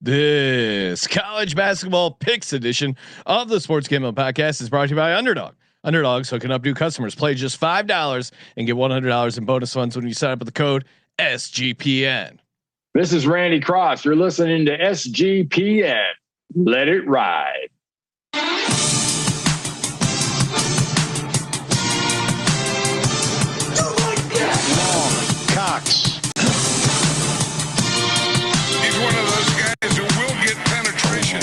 This college basketball picks edition of the Sports Gambling Podcast is brought to you by Underdog. Underdog's hooking up new customers. Play just $5 and get $100 in bonus funds when you sign up with the code SGPN. This is Randy Cross. You're listening to SGPN. Let it ride. Cox. He's one of those guys who will get penetration.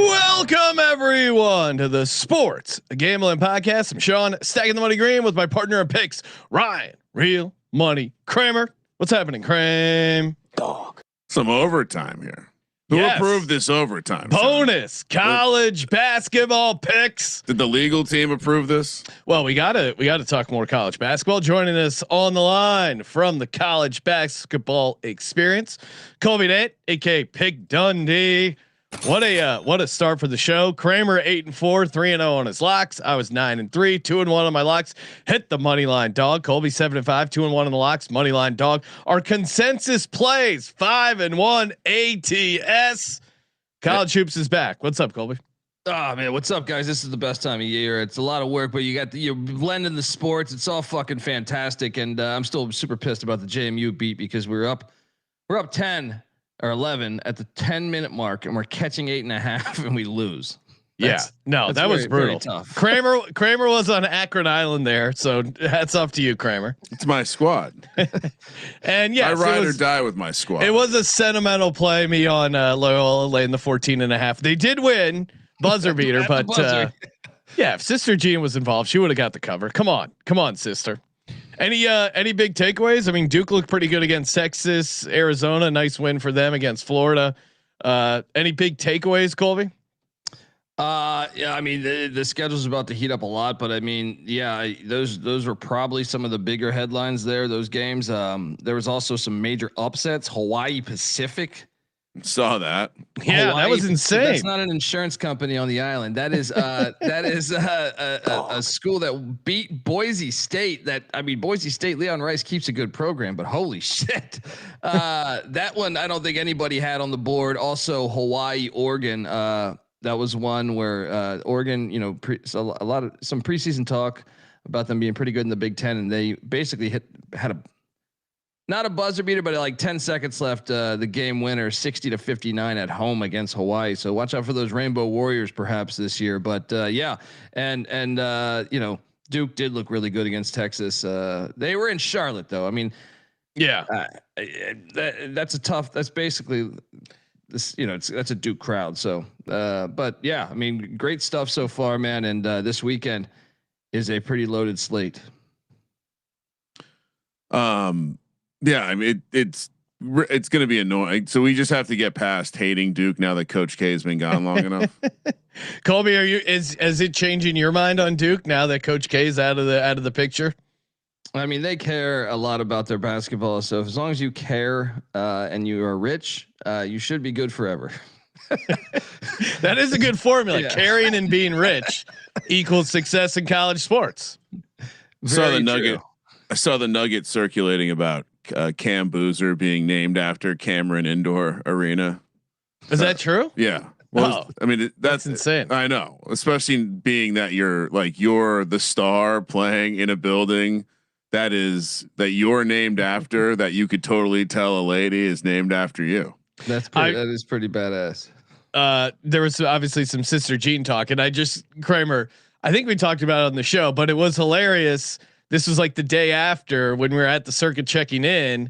Welcome everyone to the Sports Gambling Podcast. I'm Sean, stacking the money green with my partner in picks, Ryan, Real Money Kramer. What's happening, Kramer? Dog. Some overtime here. Who approved this overtime? Bonus college basketball picks. Did the legal team approve this? Well, we gotta talk more college basketball. Joining us on the line from the college basketball experience, Colby Dant, aka Pick Dundee. What a start for the show. Kramer 8-4, 3-0 on his locks. I was 9-3, 2-1 on my locks. Hit the money line dog. Colby 7-5, 2-1 on the locks. Money line dog. Our consensus plays 5-1 ATS. College hoops is back. What's up, Colby? Oh man, what's up, guys? This is the best time of year. It's a lot of work, but you're blending the sports. It's all fucking fantastic, and I'm still super pissed about the JMU beat because we're up 10 or 11 at the 10-minute mark, and we're catching 8.5, and we lose. That was brutal. Tough. Kramer was on Akron Island there, so hats off to you, Kramer. It's my squad, and yeah, I ride or die with my squad. It was a sentimental play. Me on Loyola laying the 14.5. They did win, buzzer beater, but yeah, if Sister Jean was involved, she would have got the cover. Come on, sister. Any big takeaways? I mean, Duke looked pretty good against Texas, Arizona. Nice win for them against Florida. Any big takeaways, Colby? Yeah, I mean the schedule's about to heat up a lot, but I mean, yeah, those were probably some of the bigger headlines there. Those games. There was also some major upsets. Hawaii Pacific. Saw that. Yeah, Hawaii, that was insane. That's not an insurance company on the island. That is a school that beat Boise State. Boise State, Leon Rice keeps a good program, but holy shit. That one, I don't think anybody had on the board. Also Hawaii, Oregon. That was one where Oregon, some preseason talk about them being pretty good in the Big Ten, and they basically not a buzzer beater, but like 10 seconds left. The game winner, 60-59 at home against Hawaii. So watch out for those Rainbow Warriors, perhaps this year. But yeah, and Duke did look really good against Texas. They were in Charlotte, though. I mean, yeah, that's basically this. That's a Duke crowd. So, but yeah, I mean, great stuff so far, man. And this weekend is a pretty loaded slate. Yeah, I mean it's going to be annoying. So we just have to get past hating Duke now that Coach K has been gone long enough. Colby, is it changing your mind on Duke now that Coach K is out of the picture? I mean, they care a lot about their basketball. So as long as you care and you are rich, you should be good forever. That is a good formula. Yeah. Caring and being rich equals success in college sports. I saw the nugget circulating about Cam Boozer being named after Cameron Indoor Arena. Is that true? Yeah. Well, I mean, that's insane. I know, especially being that you're the star playing in a building that you're named after, that you could totally tell a lady is named after you. That is pretty badass. There was obviously some Sister Jean talk, and Kramer, I think we talked about it on the show, but it was hilarious. This was like the day after when we were at the Circa checking in,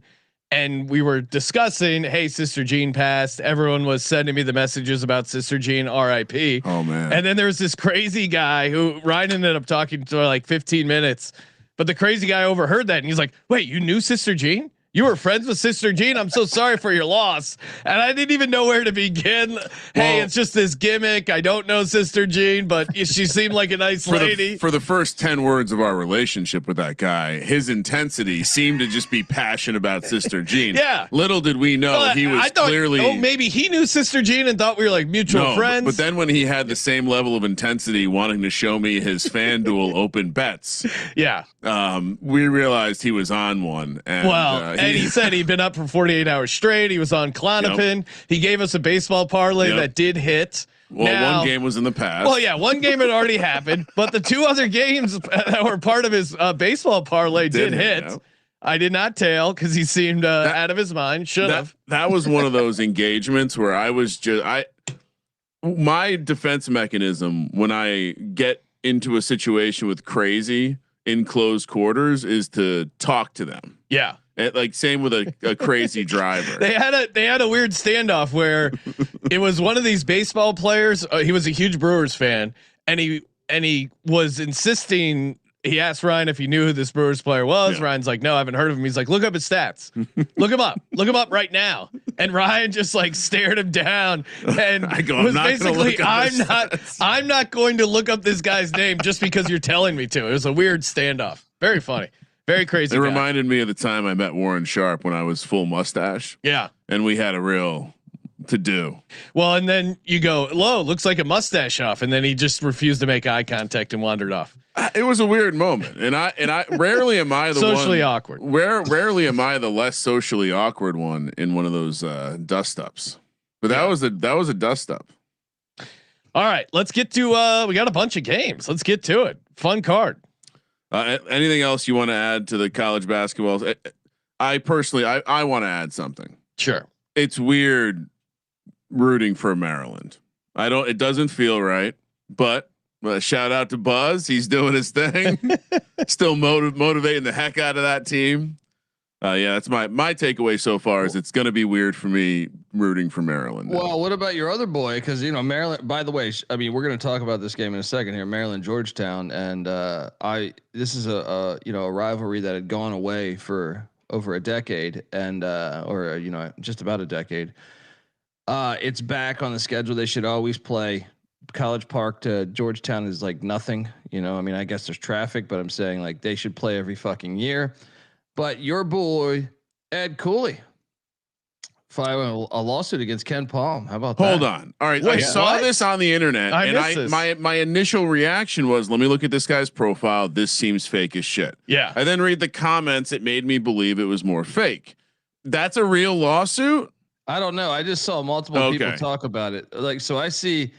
and we were discussing, hey, Sister Jean passed. Everyone was sending me the messages about Sister Jean, RIP. Oh man. And then there was this crazy guy who Ryan ended up talking to like 15 minutes, but the crazy guy overheard that. And he's like, wait, you knew Sister Jean? You were friends with Sister Jean. I'm so sorry for your loss. And I didn't even know where to begin. Hey, it's just this gimmick. I don't know Sister Jean, but she seemed like a nice lady. For the first 10 words of our relationship with that guy, his intensity seemed to just be passion about Sister Jean. Yeah. Little did we know he was clearly. Oh, maybe he knew Sister Jean and thought we were like mutual friends. But then when he had the same level of intensity wanting to show me his FanDuel open bets, yeah, we realized he was on one. And, and he said he'd been up for 48 hours straight. He was on Klonopin. Yep. He gave us a baseball parlay that did hit. Well, now, one game was in the past. Well, yeah, one game had already happened, but the two other games that were part of his baseball parlay did hit. Yep. I did not tail because he seemed out of his mind. Should have. That was one of those engagements where I was my defense mechanism when I get into a situation with crazy in close quarters is to talk to them. Yeah. Like same with a crazy driver. They had a weird standoff where it was one of these baseball players. He was a huge Brewers fan, and he was insisting. He asked Ryan if he knew who this Brewers player was. Yeah. Ryan's like, no, I haven't heard of him. He's like, look up his stats. Look him up. Look him up right now. And Ryan just like stared him down and was basically, I'm not going to look up this guy's name just because you're telling me to. It was a weird standoff. Very funny. Very crazy. It reminded me of the time I met Warren Sharp when I was full mustache. Yeah. And we had a real to do. Well, and then you go, "Lo, looks like a mustache off," and then he just refused to make eye contact and wandered off. It was a weird moment, and I rarely am I the socially awkward. Rarely am I the less socially awkward one in one of those dust ups. But that was a dust up. All right, let's get to. We got a bunch of games. Let's get to it. Fun card. Anything else you want to add to the college basketball? I personally, I want to add something. Sure. It's weird rooting for Maryland. It doesn't feel right, but shout out to Buzz. He's doing his thing. Still motivating the heck out of that team. Yeah, that's my takeaway so far is it's going to be weird for me rooting for Maryland. Now. Well, what about your other boy? Because Maryland. By the way, I mean we're going to talk about this game in a second here. Maryland, Georgetown, and this is a rivalry that had gone away for over a decade, and just about a decade. It's back on the schedule. They should always play. College Park to Georgetown is like nothing. I mean, I guess there's traffic, but I'm saying like they should play every fucking year. But your boy Ed Cooley filing a lawsuit against Ken Palm. How about that? Hold on. All right. I saw this on the internet my initial reaction was, let me look at this guy's profile. This seems fake as shit. Yeah. I then read the comments. It made me believe it was more fake. That's a real lawsuit. I don't know. I just saw multiple people talk about it. Like, so I see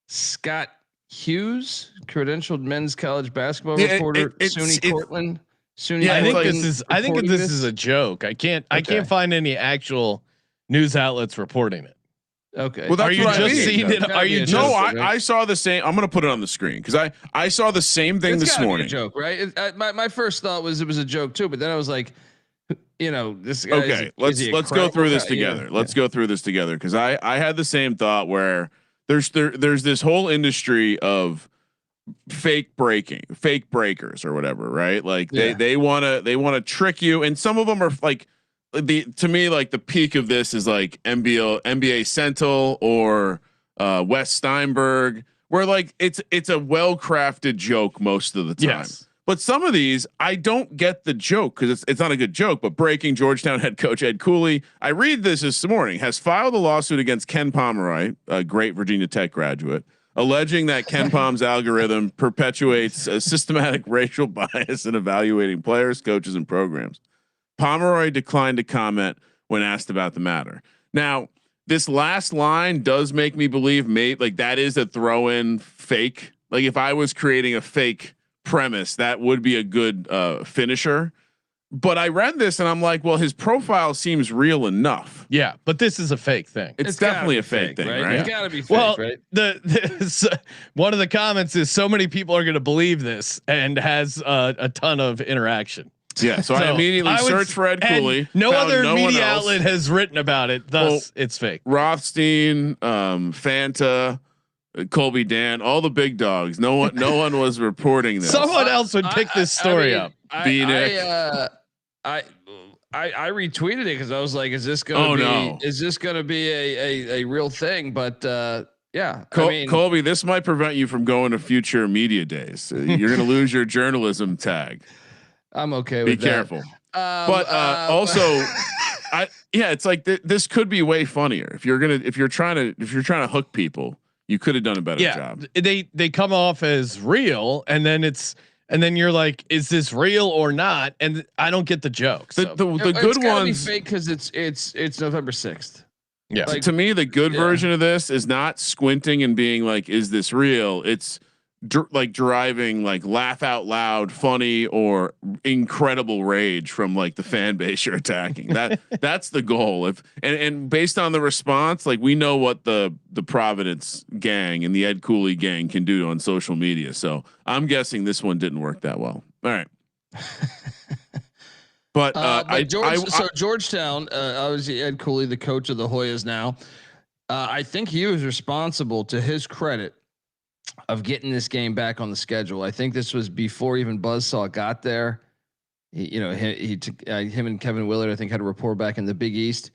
Scott Hughes, credentialed men's college basketball reporter, SUNY Cortland. Yeah, I think this is a joke. I can't find any actual news outlets reporting it. Okay. Well, are you just seeing it? Are you just? No, I saw the same. I'm going to put it on the screen because I saw the same thing this morning. Be a joke, right? My first thought was it was a joke too, but then I was like, this guy. Okay, let's go through this together. Let's go through this together because I had the same thought where there's this whole industry of fake breakers or whatever, right? Like they want to trick you, and some of them are like to me like the peak of this is like NBA Sentinel or Wes Steinberg, where like it's a well-crafted joke most of the time. Yes. But some of these I don't get the joke because it's not a good joke. But breaking: Georgetown head coach Ed Cooley, I read this morning, has filed a lawsuit against Ken Pomeroy, a great Virginia Tech graduate, alleging that Ken Palm's algorithm perpetuates a systematic racial bias in evaluating players, coaches, and programs. Pomeroy declined to comment when asked about the matter. Now, this last line does make me believe like that is a throw-in fake. Like if I was creating a fake premise, that would be a good finisher. But I read this and I'm like, well, his profile seems real enough. Yeah, but this is a fake thing. It's definitely a fake thing, right? It's gotta be fake, right? One of the comments is so many people are going to believe this and has a ton of interaction. Yeah, so I immediately searched for Ed Cooley. No other media outlet has written about it. Thus, it's fake. Rothstein, Fanta, Colby Dant, all the big dogs. No one was reporting this. Someone else would pick this story up. retweeted it because I was like, is this gonna be a real thing? But yeah, Colby, this might prevent you from going to future media days. You're going to lose your journalism tag. I'm okay with that. Be careful. But also, it's like this could be way funnier if you're trying to hook people. You could have done a better job. They come off as real, and then you're like, is this real or not? And I don't get the jokes. The good ones fake because it's November 6th. Yeah. Like, to me, the good version of this is not squinting and being like, is this real? It's like driving like laugh out loud, funny or incredible rage from like the fan base you're attacking. That's the goal. And based on the response, like we know what the Providence gang and the Ed Cooley gang can do on social media. So I'm guessing this one didn't work that well. All right. But Georgetown, obviously Ed Cooley, the coach of the Hoyas now, I think he was responsible, to his credit, of getting this game back on the schedule. I think this was before even Buzzsaw got there. Him and Kevin Willard, I think, had a rapport back in the Big East.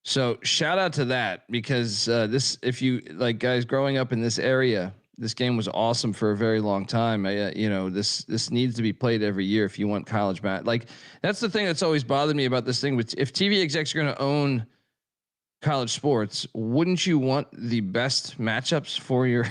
So shout out to that, because if you like guys growing up in this area, this game was awesome for a very long time. This needs to be played every year if you want college bat. Like that's the thing that's always bothered me about this thing. With if TV execs are going to own college sports, wouldn't you want the best matchups for your?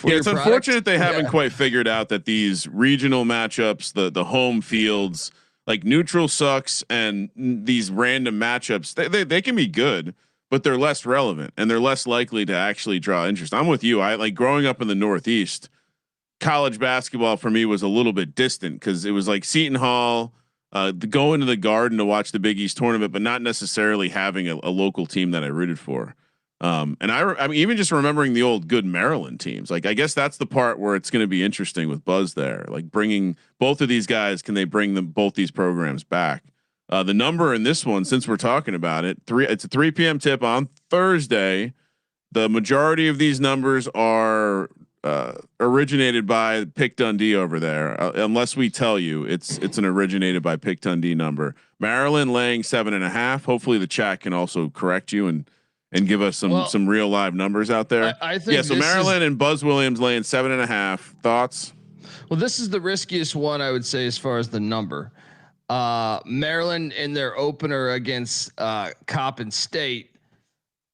It's unfortunate they haven't quite figured out that these regional matchups, the home fields, like neutral sucks, and these random matchups, they can be good, but they're less relevant and they're less likely to actually draw interest. I'm with you. I like growing up in the Northeast, college basketball for me was a little bit distant because it was like Seton Hall, going to the Garden to watch the Big East tournament, but not necessarily having a local team that I rooted for. And I mean, even just remembering the old good Maryland teams, like, I guess that's the part where it's going to be interesting with Buzz there, like bringing both of these guys. Can they bring both these programs back? The number in this one, since we're talking about it, it's a 3 p.m. tip on Thursday. The majority of these numbers are, originated by Pick Dundee over there. Unless we tell you it's an originated by Pick Dundee number. Maryland laying 7.5. Hopefully the chat can also correct you and give us some real live numbers out there. I think so Maryland and Buzz Williams laying 7.5. Thoughts? Well, this is the riskiest one, I would say, as far as the number. Maryland in their opener against Coppin State,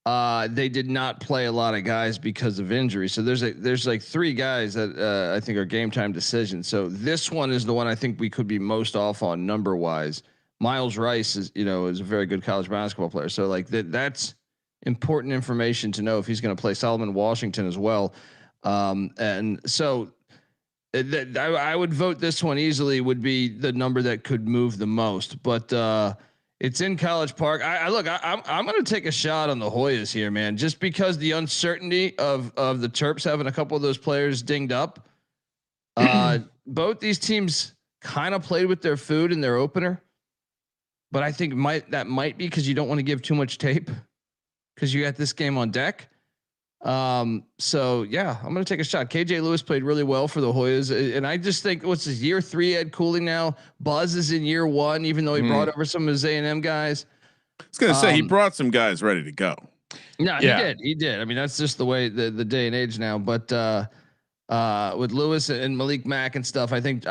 they did not play a lot of guys because of injury. So there's like 3 guys that I think are game time decisions. So this one is the one I think we could be most off on number wise. Miles Rice is a very good college basketball player. So like that's important information to know if he's going to play. Solomon Washington as well. And so I would vote this one easily would be the number that could move the most, but it's in College Park. I'm going to take a shot on the Hoyas here, man, just because the uncertainty of the Terps having a couple of those players dinged up. Both these teams kind of played with their food in their opener, but I think that might be because you don't want to give too much tape, because you got this game on deck. So yeah, I'm going to take a shot. KJ Lewis played really well for the Hoyas. And I just think what's his year 3 Ed Cooley now. Buzz is in year 1, even though he brought over some of his A&M guys. I was going to say he brought some guys ready to go. No, he did. I mean, that's just the way the day and age now, but, with Lewis and Malik Mack and stuff, I think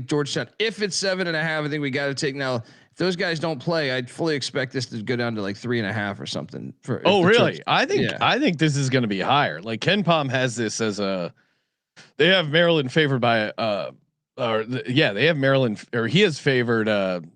Georgetown, if it's 7.5, I think we got to take now. If those guys don't play, I'd fully expect this to go down to like 3.5 or something. Really? I think this is going to be higher. Like Ken Pom has this as they have Maryland favored by they have Maryland, or he is favored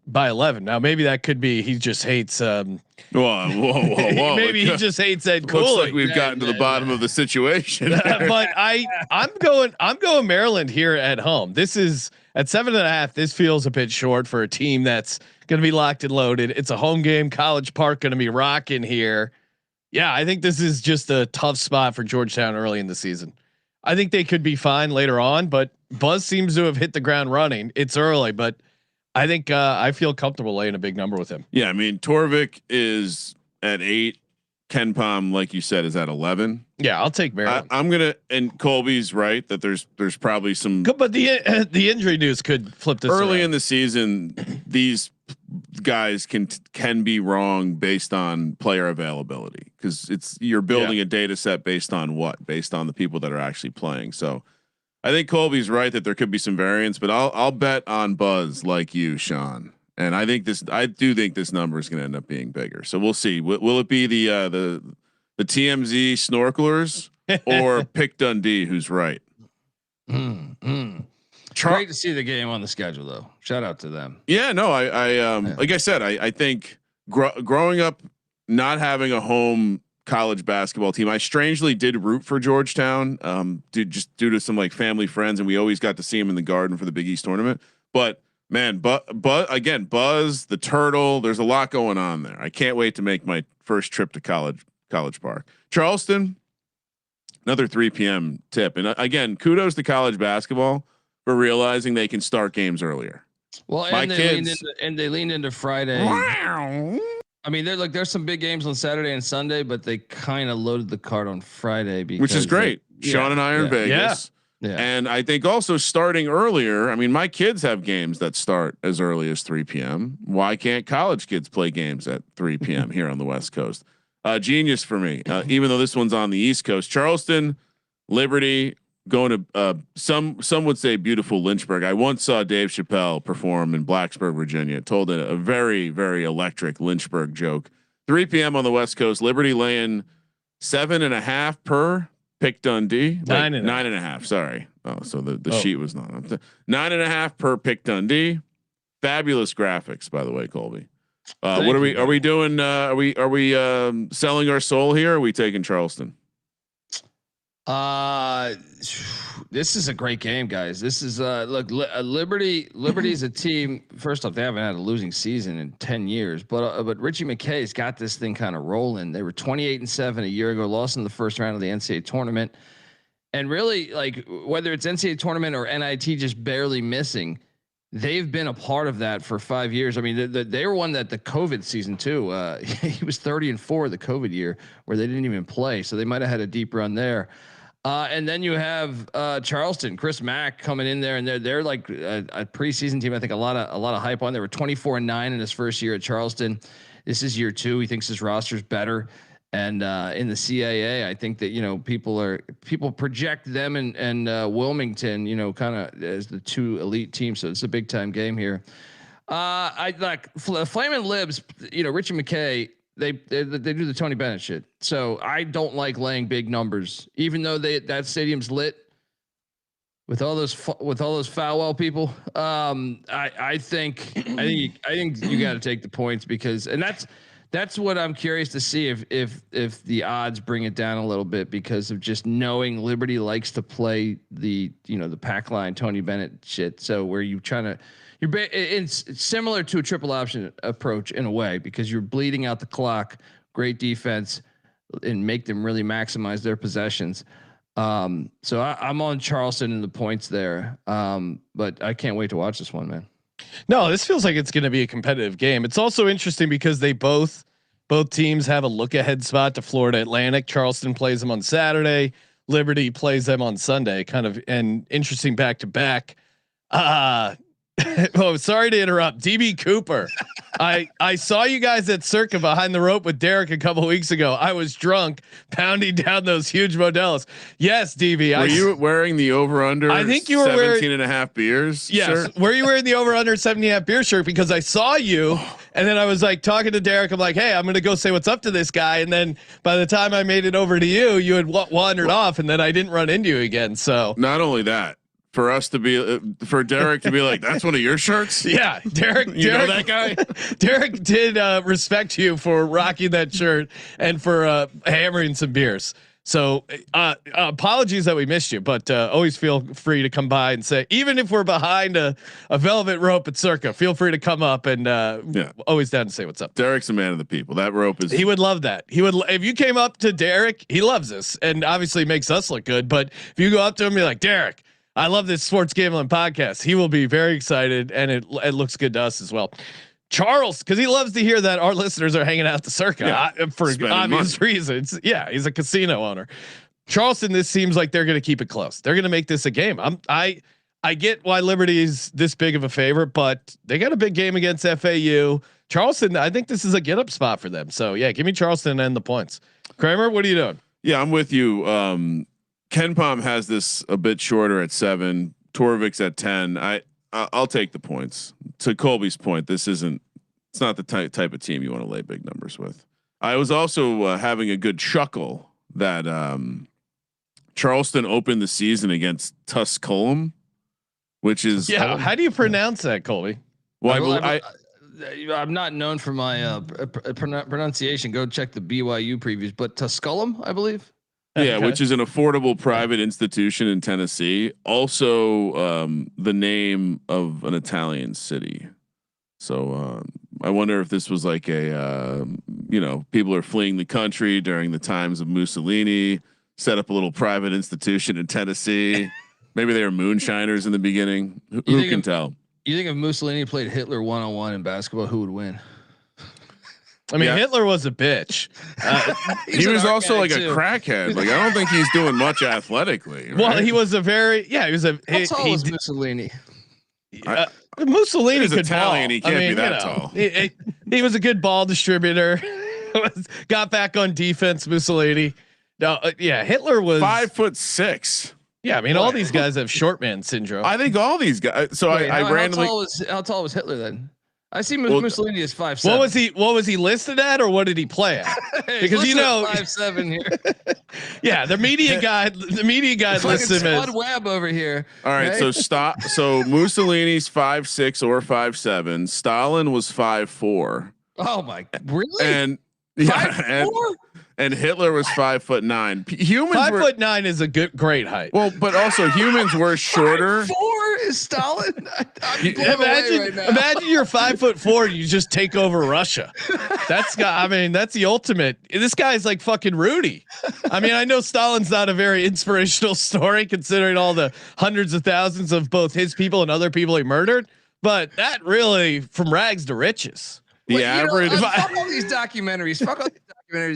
by 11. Now maybe that could be he just hates. Whoa! Maybe he just hates Ed Cooley. Looks like we've gotten to the bottom of the situation. But I'm going Maryland here at home. This is at 7.5. This feels a bit short for a team that's going to be locked and loaded. It's a home game. College Park going to be rocking here. Yeah, I think this is just a tough spot for Georgetown early in the season. I think they could be fine later on, but Buzz seems to have hit the ground running. It's early, but I think I feel comfortable laying a big number with him. Yeah, I mean Torvik is at 8. Ken Pom, like you said, is at 11. Yeah, I'll take Maryland. I'm gonna, and Colby's right that there's probably some, but the injury news could flip this early around. in the season. These guys can be wrong based on player availability, because you're building a data set based on the people that are actually playing. So I think Colby's right that there could be some variance, but I'll bet on Buzz like you, Sean. And I do think this number is going to end up being bigger. So we'll see. Will it be the TMZ snorkelers or Pick Dundee who's right? Great to see the game on the schedule, though. Shout out to them. Yeah, no, like I said, I think growing up not having a home college basketball team, I strangely did root for Georgetown, just due to some like family friends, and we always got to see them in the Garden for the Big East tournament. But man, but again, Buzz, the Turtle, there's a lot going on there. I can't wait to make my first trip to College Park. Charleston, another 3 p.m. tip, and again, kudos to college basketball for realizing they can start games earlier. Well, and they leaned into Friday. I mean, there's some big games on Saturday and Sunday, but they kind of loaded the card on Friday, which is great. Sean and I are in Vegas. Yeah. And I think also starting earlier. I mean, my kids have games that start as early as 3 p.m. Why can't college kids play games at 3 p.m. here on the West Coast? Genius for me. Even though this one's on the East Coast, Charleston, Liberty, going to some would say beautiful Lynchburg. I once saw Dave Chappelle perform in Blacksburg, Virginia. Told a very, very electric Lynchburg joke. 3 p.m. on the West Coast. Liberty laying 7.5 per. Pick Dundee. Like 9.5. Sorry. Oh, so the sheet was not 9.5 per Pick Dundee. Fabulous graphics, by the way, Colby. What are we doing? Are we selling our soul here? Or are we taking Charleston? This is a great game, guys. This is look, Liberty is a team. First off, they haven't had a losing season in 10 years, but Richie McKay's got this thing kind of rolling. They were 28-7 a year ago, lost in the first round of the NCAA tournament, and really, like, whether it's NCAA tournament or NIT just barely missing, they've been a part of that for 5 years. I mean, they were one that the COVID season too. He was 30-4 the COVID year where they didn't even play, so they might have had a deep run there. And then you have Charleston, Chris Mack coming in there, and they're like a preseason team. I think a lot of hype on. They were 24-9 in his first year at Charleston. This is year 2. He thinks his roster's better. And in the CAA, I think that people project them and Wilmington, kind of as the 2 elite teams. So it's a big time game here. I like Flamin' Libs. Richie McKay. They do the Tony Bennett shit. So I don't like laying big numbers, even though that stadium's lit with all those Falwell people. I think you got to take the points and that's what I'm curious to see if the odds bring it down a little bit, because of just knowing Liberty likes to play the pack line Tony Bennett shit. So where you trying to. It's similar to a triple option approach in a way, because you're bleeding out the clock, great defense, and make them really maximize their possessions. So I'm on Charleston in the points there, but I can't wait to watch this one, man. No, this feels like it's going to be a competitive game. It's also interesting because they both teams have a look ahead spot to Florida Atlantic. Charleston plays them on Saturday. Liberty plays them on Sunday. Kind of an interesting back to back. Oh, sorry to interrupt. DB Cooper. I saw you guys at Circa behind the rope with Derek a couple weeks ago. I was drunk, pounding down those huge Modelos. Yes, DB. Were you wearing the over under? I think you were 17.5 beers. Yes. Shirt? Were you wearing the over under 17.5 beer shirt? Because I saw you, and then I was like talking to Derek. I'm like, hey, I'm going to go say what's up to this guy. And then by the time I made it over to you, you had wandered off, and then I didn't run into you again. So not only that. For us to be, for Derek to be like, that's one of your shirts. Yeah, Derek, know that guy. Derek did respect you for rocking that shirt and for hammering some beers. So apologies that we missed you, but always feel free to come by and say, even if we're behind a velvet rope at Circa, feel free to come up and always down to say what's up. Derek's a man of the people. That rope is. He would love that. He would if you came up to Derek. He loves us and obviously makes us look good. But if you go up to him and be like, Derek, I love this sports gambling podcast, he will be very excited, and it looks good to us as well. Charles, because he loves to hear that our listeners are hanging out the Circa for obvious reasons. Yeah, he's a casino owner. Charleston, this seems like they're going to keep it close. They're going to make this a game. I I get why Liberty's this big of a favorite, but they got a big game against FAU. Charleston, I think this is a get up spot for them. So yeah, give me Charleston and the points. Kramer, what are you doing? Yeah, I'm with you. Ken Pom has this a bit shorter at 7. Torvik's at 10. I'll take the points. To Colby's point, it's not the type of team you want to lay big numbers with. I was also having a good chuckle that Charleston opened the season against Tusculum, which is how do you pronounce that, Colby? Well, I'm not known for my pronunciation. Go check the BYU previews, but Tusculum, I believe. Yeah, which is an affordable private institution in Tennessee. Also, the name of an Italian city. So I wonder if this was like a, people are fleeing the country during the times of Mussolini, set up a little private institution in Tennessee. Maybe they were moonshiners in the beginning. Who can tell? You think if Mussolini played Hitler 1-on-1 in basketball, who would win? I mean, Hitler was a bitch. He was also like a crackhead. Like, I don't think he's doing much athletically. Right? Well, he was a very, he was a, How tall was Mussolini? Mussolini could Italian. ball. He can't be that tall. He was a good ball distributor. Got back on defense. Mussolini. No, Hitler was 5'6". Yeah, I mean, all these guys have short man syndrome. I think all these guys. So I randomly. How tall was Hitler then? I see Mussolini is 5'7". What was he listed at, or what did he play at? Because 5'7" here. Yeah, the media guide lists him as Webb over here. All right, right? So Mussolini's 5'6" or 5'7". Stalin was 5'4". Oh my, really? And 5'4"? And Hitler was 5'9". Humans 5'9" is a great height. Well, but also humans were shorter. 5'4" is Stalin. Imagine you're 5'4", you just take over Russia. That's the ultimate. This guy's like fucking Rudy. I mean, I know Stalin's not a very inspirational story considering all the hundreds of thousands of both his people and other people he murdered, but that really from rags to riches. Average. Fuck all these documentaries.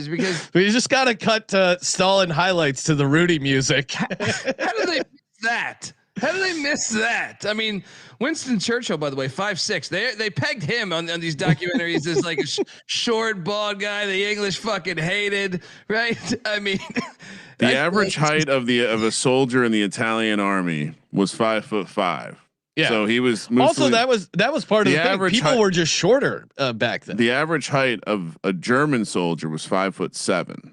Because we just got to cut Stalin highlights to the Rudy music. How do they miss that? How do they miss that? I mean, Winston Churchill, by the way, 5'6". They pegged him on these documentaries as like a short, bald guy the English fucking hated, right? I mean, the average height of a soldier in the Italian army was 5'5". Yeah. So he was also that was part of the thing. People were just shorter back then. The average height of a German soldier was 5'7".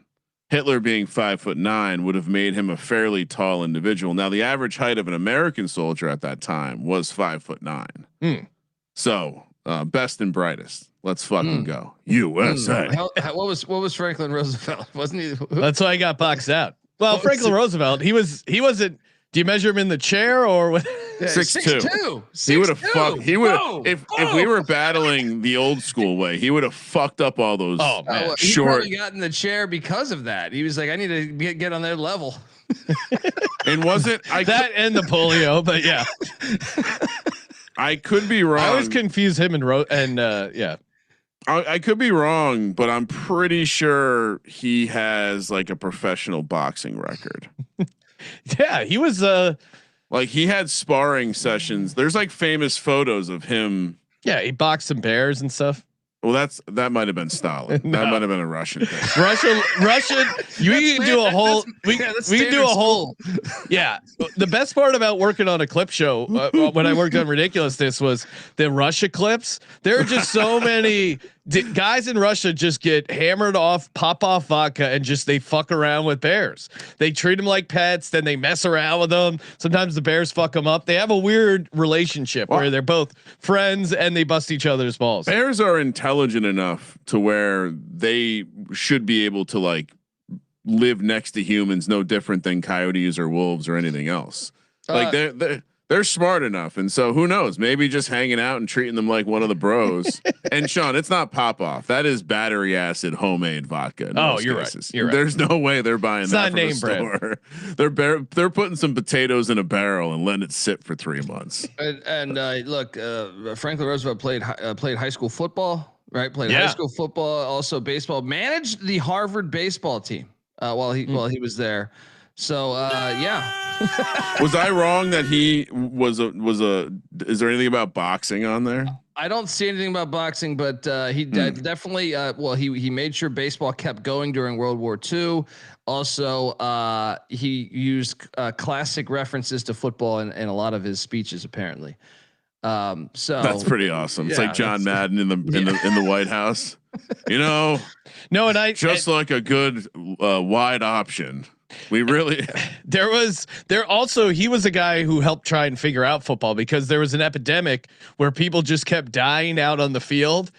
Hitler being 5'9" would have made him a fairly tall individual. Now the average height of an American soldier at that time was 5'9". So best and brightest. Let's fucking go USA. What was Franklin Roosevelt? Wasn't he? That's why I got boxed out. Well, Franklin Roosevelt, he wasn't. Do you measure him in the chair or with 6'2"? He would have fucked. He would have if we were battling the old school way. He would have fucked up all those. Oh man, he probably got in the chair because of that. He was like, I need to get on their level. And was it that and the polio? But yeah, I could be wrong. I always confuse him and I could be wrong, but I'm pretty sure he has like a professional boxing record. Yeah, he was like he had sparring sessions. There's like famous photos of him. Yeah, he boxed some bears and stuff. Well, that might have been Stalin. No. That might have been a Russian thing. Russian. We can do a whole. We can do a whole. Yeah, the best part about working on a clip show when I worked on Ridiculousness was the Russia clips. There are just so many guys in Russia just get hammered off, pop off vodka, and just they fuck around with bears. They treat them like pets, then they mess around with them. Sometimes the bears fuck them up. They have a weird relationship where they're both friends and they bust each other's balls. Bears are intelligent enough to where they should be able to like live next to humans, no different than coyotes or wolves or anything else. Like they're smart enough, and so who knows? Maybe just hanging out and treating them like one of the bros. And Sean, it's not pop off. That is battery acid homemade vodka. You're right. You're right. There's no way they're buying it's that not from name the store. They're putting some potatoes in a barrel and letting it sit for 3 months. And look, Franklin Roosevelt played high school football, right? Played high school football, also baseball. Managed the Harvard baseball team while he was there. So Was I wrong that he was a? Is there anything about boxing on there? I don't see anything about boxing, but he definitely. Well, he made sure baseball kept going during World War II. Also, he used classic references to football in a lot of his speeches, apparently. So that's pretty awesome. It's like John Madden in the White House. No, and like a good wide option. We really he was a guy who helped try and figure out football because there was an epidemic where people just kept dying out on the field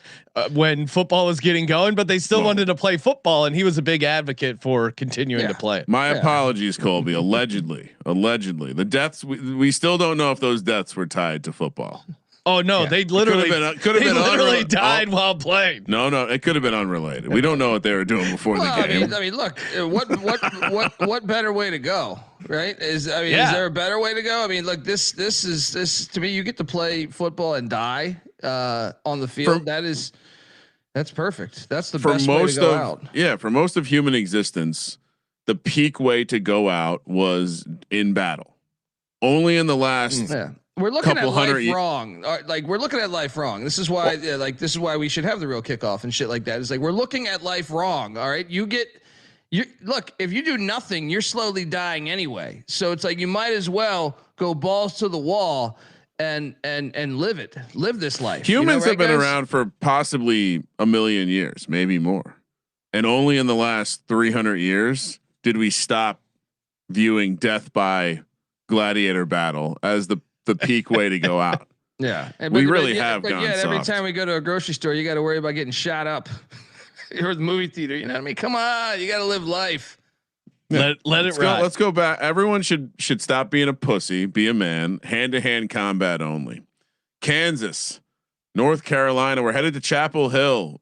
when football was getting going, but they still wanted to play football. And he was a big advocate for continuing to play. My apologies, Colby. Allegedly the deaths, we still don't know if those deaths were tied to football. Oh no, they literally literally died while playing. No, it could have been unrelated. We don't know what they were doing before the game. I mean, look, what better way to go, right? Is there a better way to go? I mean, look, this to me, you get to play football and die on the field. That's perfect. That's the best way to go out. Yeah, for most of human existence, the peak way to go out was in battle. Only in the last. We're looking at life wrong. Like we're looking at life wrong. This is why, this is why we should have the real kickoff and shit like that. It's like we're looking at life wrong. All right, look. If you do nothing, you're slowly dying anyway. So it's like you might as well go balls to the wall and live this life. Humans have been around for possibly 1 million years, maybe more, and only in the last 300 years did we stop viewing death by gladiator battle as the peak way to go out. Yeah. We really have gone soft. Every time we go to a grocery store, you got to worry about getting shot up. You're at the movie theater. You know what I mean? Come on. You got to live life. Let it ride. Let's go back. Everyone should stop being a pussy, be a man, hand-to-hand combat only. Kansas, North Carolina. We're headed to Chapel Hill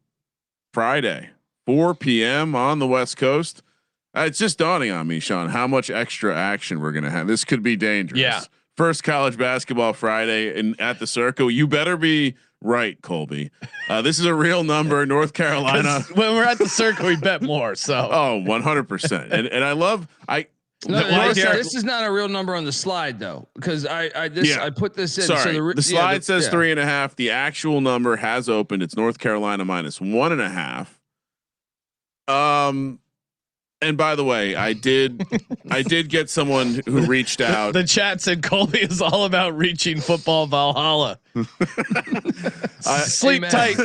Friday, 4 p.m. on the West Coast. It's just dawning on me, Sean, how much extra action we're going to have. This could be dangerous. Yeah. First college basketball Friday at the Circa. You better be right, Colby. This is a real number. North Carolina. When we're at the Circa, we bet more. So 100%. And I love this is not a real number on the slide though, because I put this in. Sorry, so the slide says 3.5. The actual number has opened. It's North Carolina -1.5. And by the way, I did get someone who reached out. The chat said Colby is all about reaching football Valhalla. Sleep tight,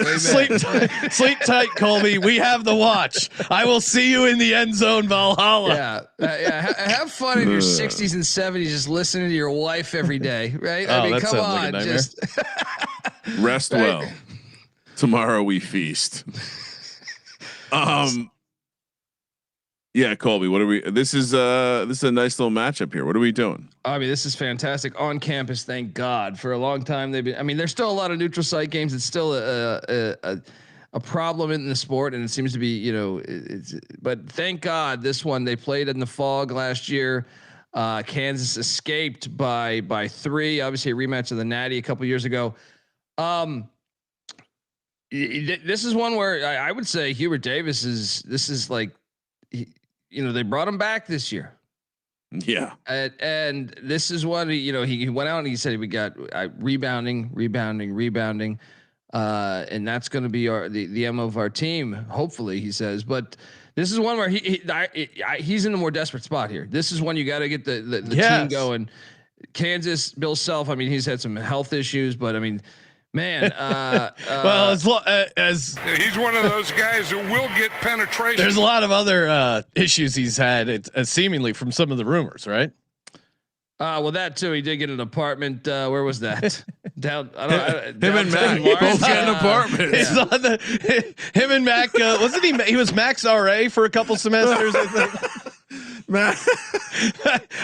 Colby. We have the watch. I will see you in the end zone Valhalla. Have fun in your 60s and 70s, just listening to your wife every day, right? I mean, come on, just rest well. Tomorrow we feast. Yeah, Colby, what are we? This is a nice little matchup here. What are we doing? I mean, this is fantastic on campus. Thank God. For a long time, they've been. I mean, there's still a lot of neutral site games. It's still a problem in the sport, and it seems to be, but thank God this one they played in the fog last year. Kansas escaped by 3. Obviously, a rematch of the Natty a couple years ago. This is one where I would say Hubert Davis is. This is like. They brought him back this year. Yeah. And this is what, he went out and he said, we got rebounding. And that's going to be the MO of our team. Hopefully he says, but this is one where he's in a more desperate spot here. This is one you got to get the team going. Kansas, Bill Self. I mean, he's had some health issues, but I mean, man, well, as he's one of those guys who will get penetration. There's a lot of other issues he's had, seemingly from some of the rumors, right? Well, that too. He did get an apartment. Where was that? Down. Him and Mac both got an apartment. Him and Mac. Wasn't he? He was Mac's RA for a couple semesters. I think.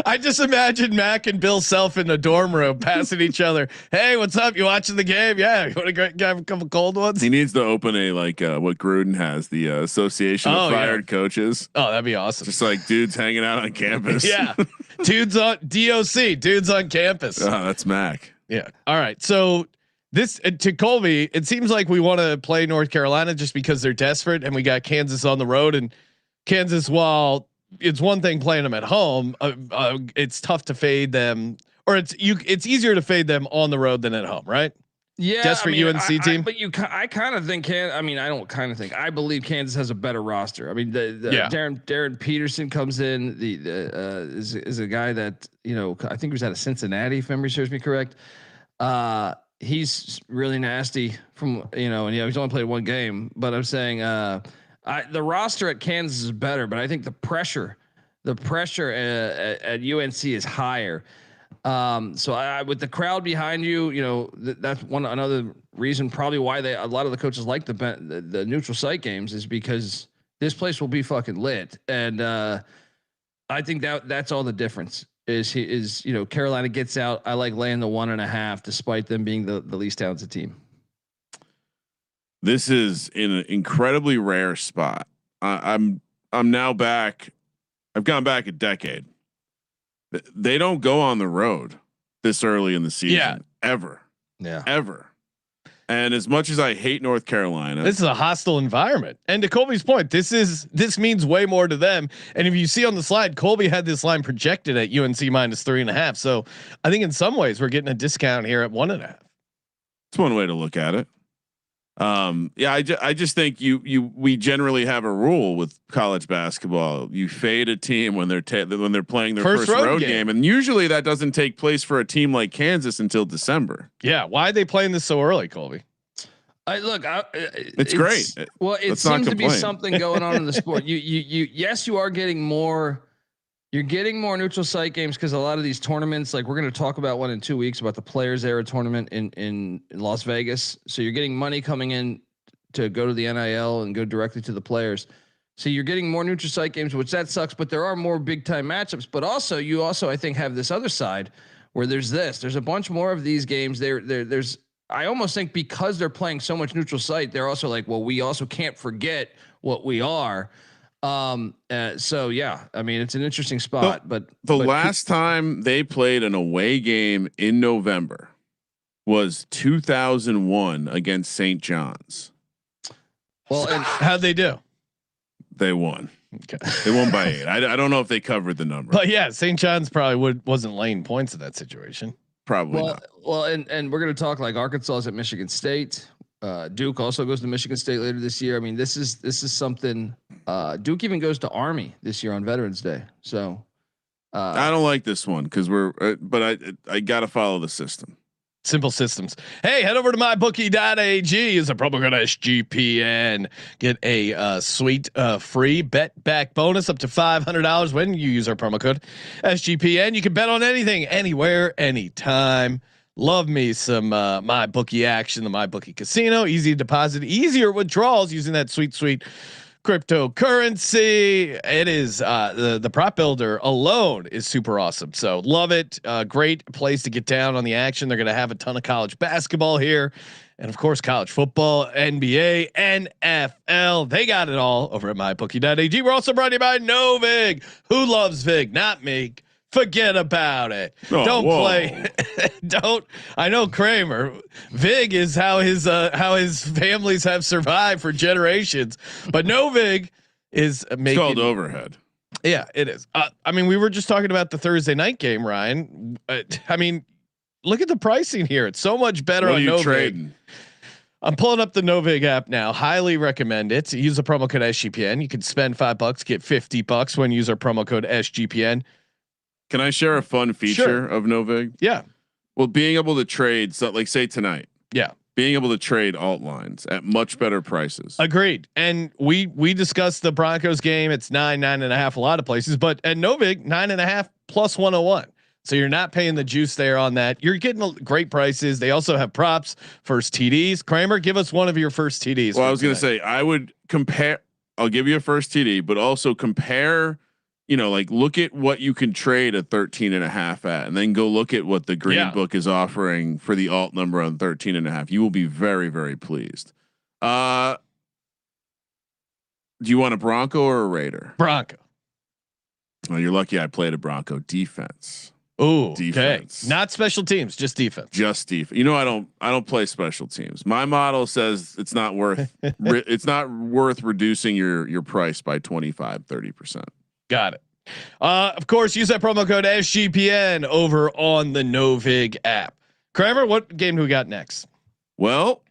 I just imagine Mac and Bill Self in the dorm room passing each other. Hey, what's up? You watching the game? Yeah. You want to have a couple cold ones? He needs to open a what Gruden has, the Association of Fired Coaches. Oh, that'd be awesome. Just like dudes hanging out on campus. Yeah. Dudes on DOC, dudes on campus. Oh, that's Mac. Yeah. All right. So this to Colby, it seems like we want to play North Carolina just because they're desperate, and we got Kansas on the road, and Kansas, while it's one thing playing them at home. It's tough to fade them, or it's easier to fade them on the road than at home, right? Yeah, Just for UNC team. but I kind of think I don't kind of think. I believe Kansas has a better roster. I mean, Darren Peterson comes in. Is a guy that I think he was out of Cincinnati, if memory serves me correct. He's really nasty from and he's only played one game. But I'm saying the roster at Kansas is better, but I think the pressure at UNC is higher. So with the crowd behind you, that's another reason probably why a lot of the coaches like the neutral site games is because this place will be fucking lit. And I think that's all the difference is Carolina gets out. I like laying the 1.5 despite them being the least talented team. This is in an incredibly rare spot. I'm now back. I've gone back a decade. They don't go on the road this early in the season ever. And as much as I hate North Carolina, this is a hostile environment. And to Colby's point, this means way more to them. And if you see on the slide, Colby had this line projected at UNC -3.5. So I think in some ways we're getting a discount here at 1.5. It's one way to look at it. I just think we generally have a rule with college basketball. You fade a team when they're playing their first road game, and usually that doesn't take place for a team like Kansas until December. Yeah, why are they playing this so early, Colby? It's great. Well, it seems to be something going on in the sport. You are getting more. You're getting more neutral site games because a lot of these tournaments, like we're going to talk about one in 2 weeks about the Players Era tournament in Las Vegas. So you're getting money coming in to go to the NIL and go directly to the players. So you're getting more neutral site games, which that sucks. But there are more big time matchups. But also, you I think have this other side where there's a bunch more of these games. There's I almost think because they're playing so much neutral site, they're also like, well, we also can't forget what we are. So yeah, I mean, it's an interesting spot, but the last time they played an away game in November was 2001 against St. John's. Well, and how'd they do? They won. Okay. They won by 8. I don't know if they covered the number, but yeah, St. John's probably wasn't laying points in that situation. Probably not. Well, and we're going to talk like Arkansas is at Michigan State. Duke also goes to Michigan State later this year. I mean, this is something. Duke even goes to Army this year on Veterans Day. So I don't like this one because but I got to follow the system. Simple systems. Hey, head over to mybookie.ag. Use a promo code SGPN. Get a sweet free bet back bonus up to $500 when you use our promo code SGPN. You can bet on anything, anywhere, anytime. Love me some MyBookie action, the MyBookie casino, easy deposit, easier withdrawals using that sweet cryptocurrency. It is the prop builder alone is super awesome. So love it. Great place to get down on the action. They're going to have a ton of college basketball here. And of course, college football, NBA, NFL. They got it all over at mybookie.ag. We're also brought to you by Novig. Who loves Vig? Not me. Forget about it. Don't play. Don't. I know Kramer. Vig is how his families have survived for generations. But no Vig is making. It's called overhead. Yeah, it is. I mean, we were just talking about the Thursday night game, Ryan. I mean, look at the pricing here. It's so much better on Novig. Trading? I'm pulling up the Novig app now. Highly recommend it. Use the promo code SGPN. You can spend $5, get $50 when you use our promo code SGPN. Can I share a fun feature of Novig? Yeah. Well, being able to trade, so like say tonight. Yeah. Being able to trade alt lines at much better prices. Agreed. And we discussed the Broncos game. It's 9.5 a lot of places, but at Novig 9.5 plus 101. So you're not paying the juice there on that. You're getting great prices. They also have props, first TDs. Kramer, give us one of your first TDs. Well, I was going to say, I would compare, I'll give you a first TD, but also compare, like look at what you can trade a 13.5 at, and then go look at what the green book is offering for the alt number on 13.5. You will be very, very pleased. Do you want a Bronco or a Raider? Bronco. Well, you're lucky I played a Bronco defense. Oh, defense. Okay. Not special teams, just defense. Just defense. I don't play special teams. My model says it's not worth reducing your price by 25-30%. Got it. Of course, use that promo code SGPN over on the Novig app. Kramer, what game do we got next? Well,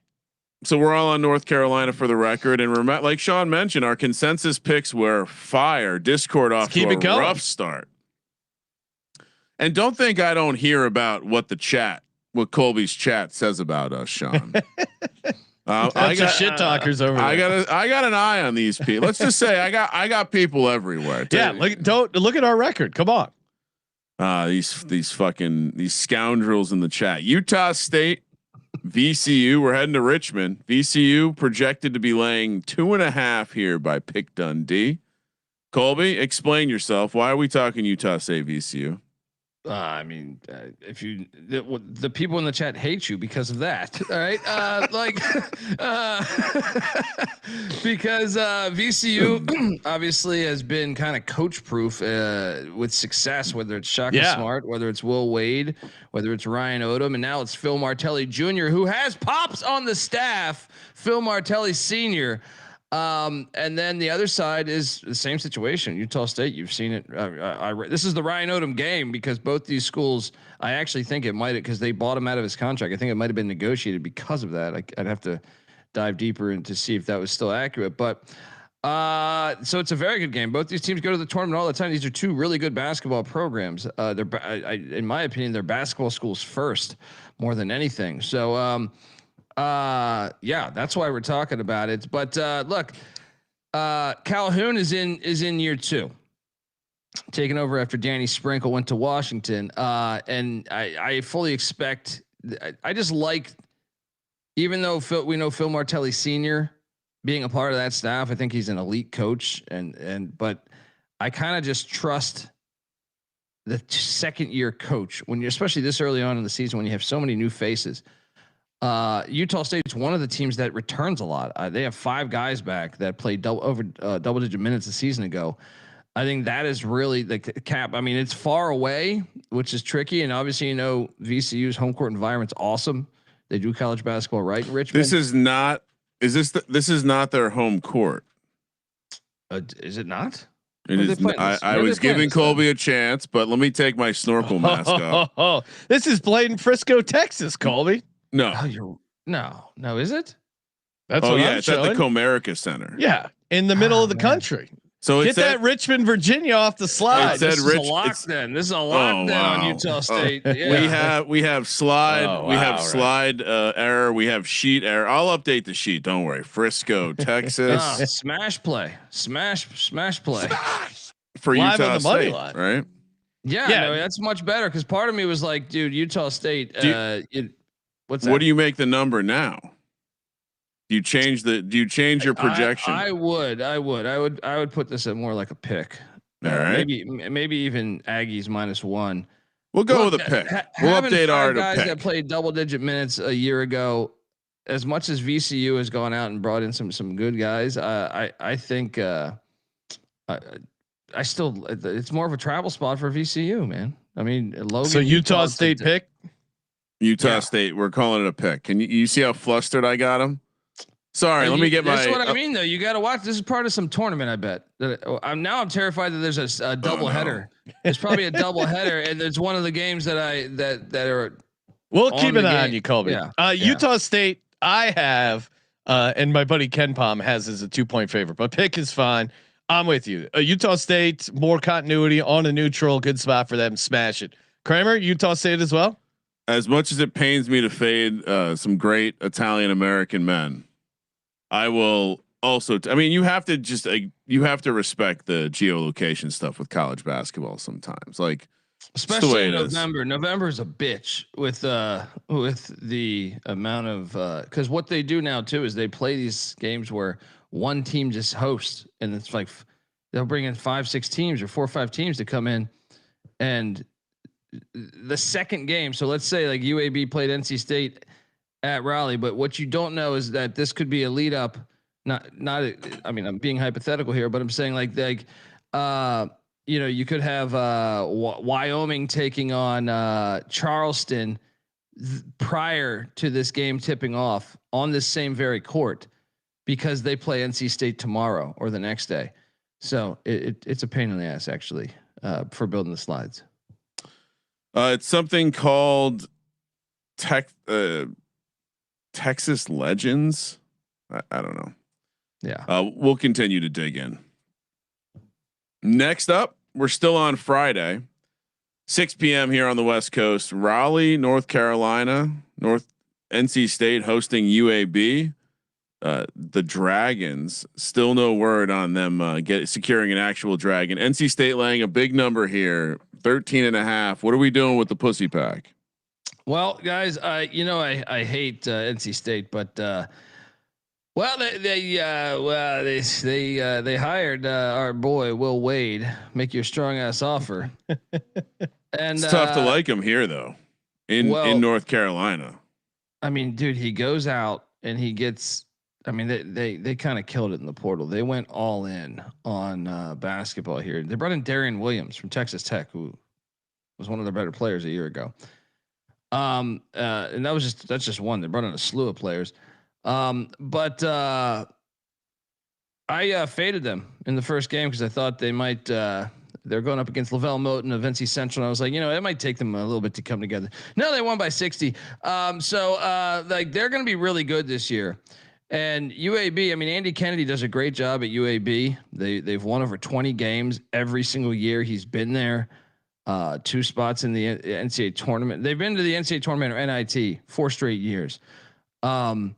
so we're all on North Carolina for the record, and like Sean mentioned, our consensus picks were fire. Discord off to a rough start. And don't think I don't hear about what Colby's chat says about us, Sean. I got shit talkers over there. I got an eye on these people. Let's just say I got people everywhere. Yeah, look at our record. Come on. These scoundrels in the chat. Utah State, VCU. We're heading to Richmond. VCU projected to be laying 2.5 here by Pick Dundee. Colby, explain yourself. Why are we talking Utah State VCU? I mean, if you the people in the chat hate you because of that, all right? Because VCU obviously has been kind of coach proof with success, whether it's Shaka Smart, whether it's Will Wade, whether it's Ryan Odom, and now it's Phil Martelli Jr., who has pops on the staff. Phil Martelli Sr. And then the other side is the same situation. Utah State, you've seen it. This is the Ryan Odom game because both these schools, I actually think it might have, because they bought him out of his contract. I think it might have been negotiated because of that. I'd have to dive deeper in to see if that was still accurate. But so it's a very good game. Both these teams go to the tournament all the time. These are two really good basketball programs. In my opinion, they're basketball schools first more than anything. So, yeah, that's why we're talking about it. But look, Calhoun is in year 2, taking over after Danny Sprinkle went to Washington. And I fully expect. I just like, even though we know Phil Martelli Sr. being a part of that staff, I think he's an elite coach. But I kind of just trust the second year coach when you're, especially this early on in the season, when you have so many new faces. Utah State's one of the teams that returns a lot. They have 5 guys back that played double-digit minutes a season ago. I think that is really the cap. I mean, it's far away, which is tricky, and obviously, VCU's home court environment's awesome. They do college basketball right in Richmond. This is not. This is not their home court. Is it not? It is. I was giving Colby a chance, but let me take my snorkel mask off. This is played in Frisco, Texas, Colby. No, no, is it? That's what I'm it's showing. at the Comerica Center. Yeah, in the middle of the country. So get that Richmond, Virginia off the slide. This is a lockdown on Utah State. Yeah. We have slide. Slide error. We have sheet error. I'll update the sheet. Don't worry. Frisco, Texas. Smash play. Smash play. For Live Utah on the State, money line. right? Yeah, no, that's much better because part of me was like, dude, Utah State. What's that? What do you make the number now? Do you change your projection? I would put this at more like a pick. All right. Maybe even Aggies -1. We'll go with a pick. We'll update our guys pick. that played double-digit minutes a year ago. As much as VCU has gone out and brought in some good guys, I think I still, it's more of a travel spot for VCU, man. I mean, Logan. So Utah State pick. Utah State. We're calling it a pick. Can you see how flustered I got him? Sorry, let me get That's what I mean, though. You got to watch. This is part of some tournament, I bet. I'm terrified that there's a double header. There's probably a double header, and there's one of the games that are. We'll keep an eye on you, Colby. Yeah. Utah State, I have, and my buddy Ken Palm has as a 2-point favorite, but pick is fine. I'm with you. Utah State, more continuity on a neutral, good spot for them. Smash it. Kramer, Utah State as well. As much as it pains me to fade some great Italian American men, I will also. I mean, you have to respect the geolocation stuff with college basketball sometimes, like especially in November. November is a bitch with the amount of because what they do now too is they play these games where one team just hosts, and it's like they'll bring in 5-6 teams or 4 or 5 teams to come in, and the second game. So let's say like UAB played NC State at Raleigh, but what you don't know is that this could be a lead up. Not. I mean, I'm being hypothetical here, but I'm saying like you could have Wyoming taking on Charleston prior to this game tipping off on this same very court because they play NC State tomorrow or the next day. So it's a pain in the ass actually for building the slides. It's something called Texas Legends. I don't know. Yeah. We'll continue to dig in. Next up, we're still on Friday, 6 p.m. here on the West Coast. Raleigh, North Carolina, NC State hosting UAB. The Dragons, still no word on them securing an actual dragon. NC State laying a big number here, 13.5. What are we doing with the Pussy Pack? Well, guys, I hate NC State, but they hired our boy Will Wade. Make your strong ass offer. And it's tough to like him here though, in North Carolina. I mean, dude, he goes out and he gets. I mean, they kind of killed it in the portal. They went all in on basketball here. They brought in Darian Williams from Texas Tech, who was one of their better players a year ago. And that's just one. They brought in a slew of players. But I faded them in the first game because I thought they might. They're going up against Lavelle Moton of NC Central. And I was like, it might take them a little bit to come together. No, they won by 60. So they're going to be really good this year. And UAB, I mean, Andy Kennedy does a great job at UAB. They've won over 20 games every single year he's been there. 2 spots in the NCAA tournament. They've been to the NCAA tournament or NIT 4 straight years. But